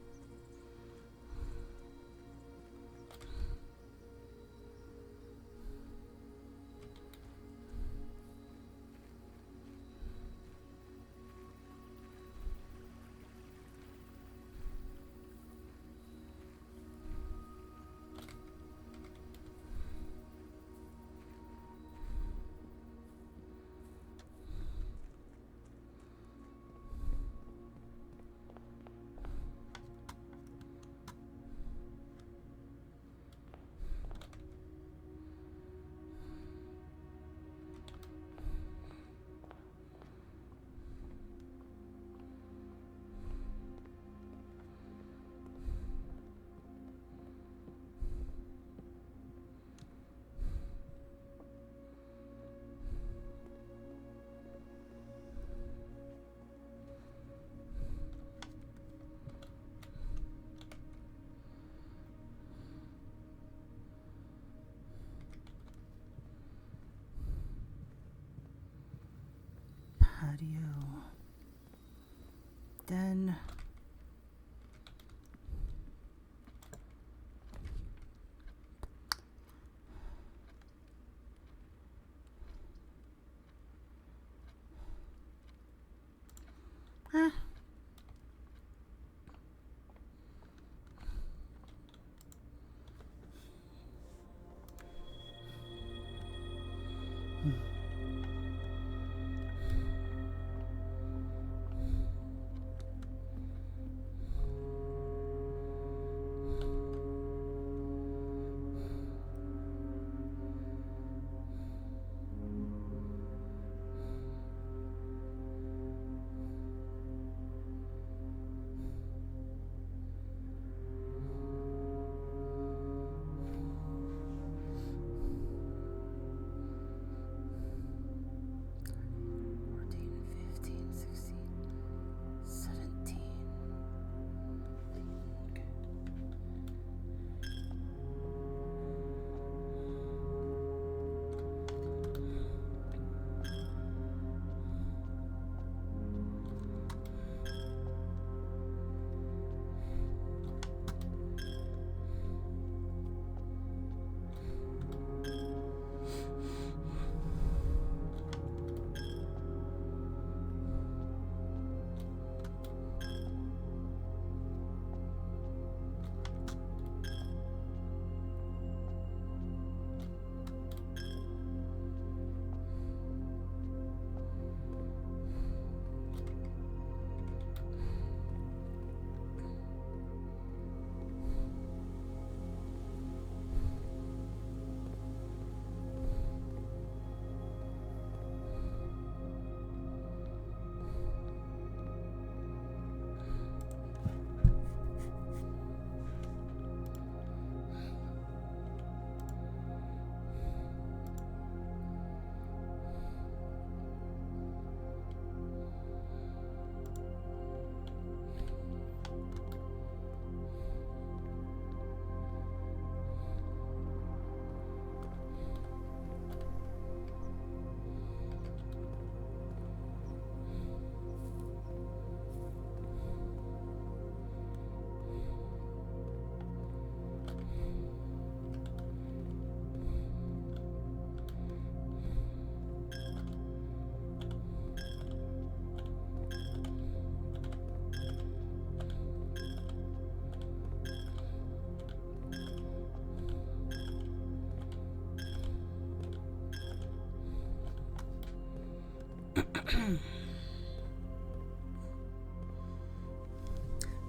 Speaker 1: Patio. Den. Huh.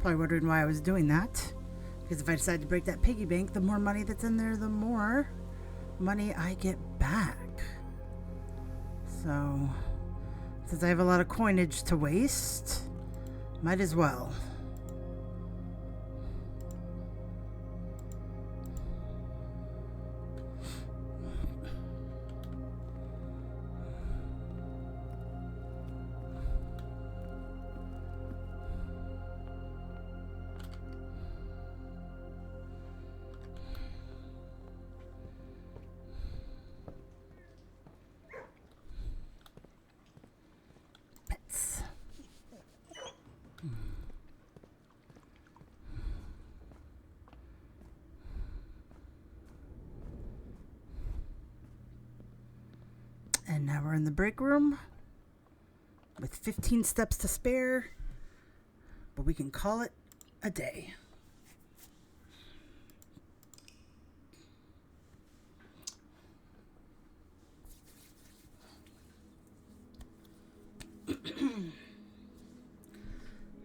Speaker 1: Probably wondering why I was doing that. Because if I decide to break that piggy bank, the more money that's in there, the more money I get back. So, since I have a lot of coinage to waste, might as well. Pets. And now we're in the break room with 15 steps to spare, but we can call it a day.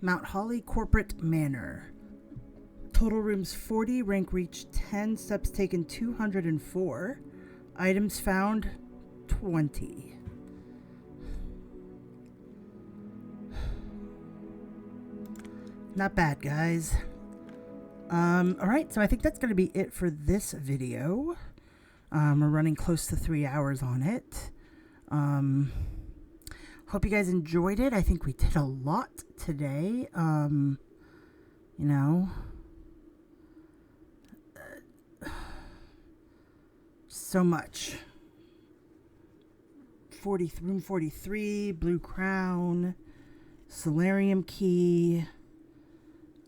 Speaker 1: Mount Holly Corporate Manor. Total rooms 40, rank reach 10, steps taken 204, items found 20. Not bad, guys. Alright, so I think that's going to be it for this video. We're running close to 3 hours on it. Hope you guys enjoyed it. I think we did a lot today. You know, so much. Room 43, Blue Crown, Solarium Key.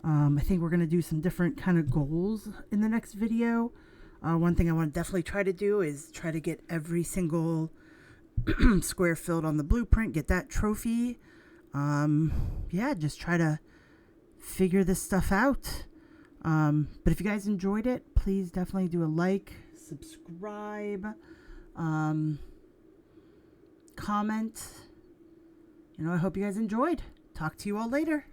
Speaker 1: I think we're going to do some different kind of goals in the next video. One thing I want to definitely try to do is try to get every single square filled on the blueprint, get that trophy. Yeah, just try to figure this stuff out. But if you guys enjoyed it, please definitely do a like, subscribe, comment. You know, I hope you guys enjoyed. Talk to you all later.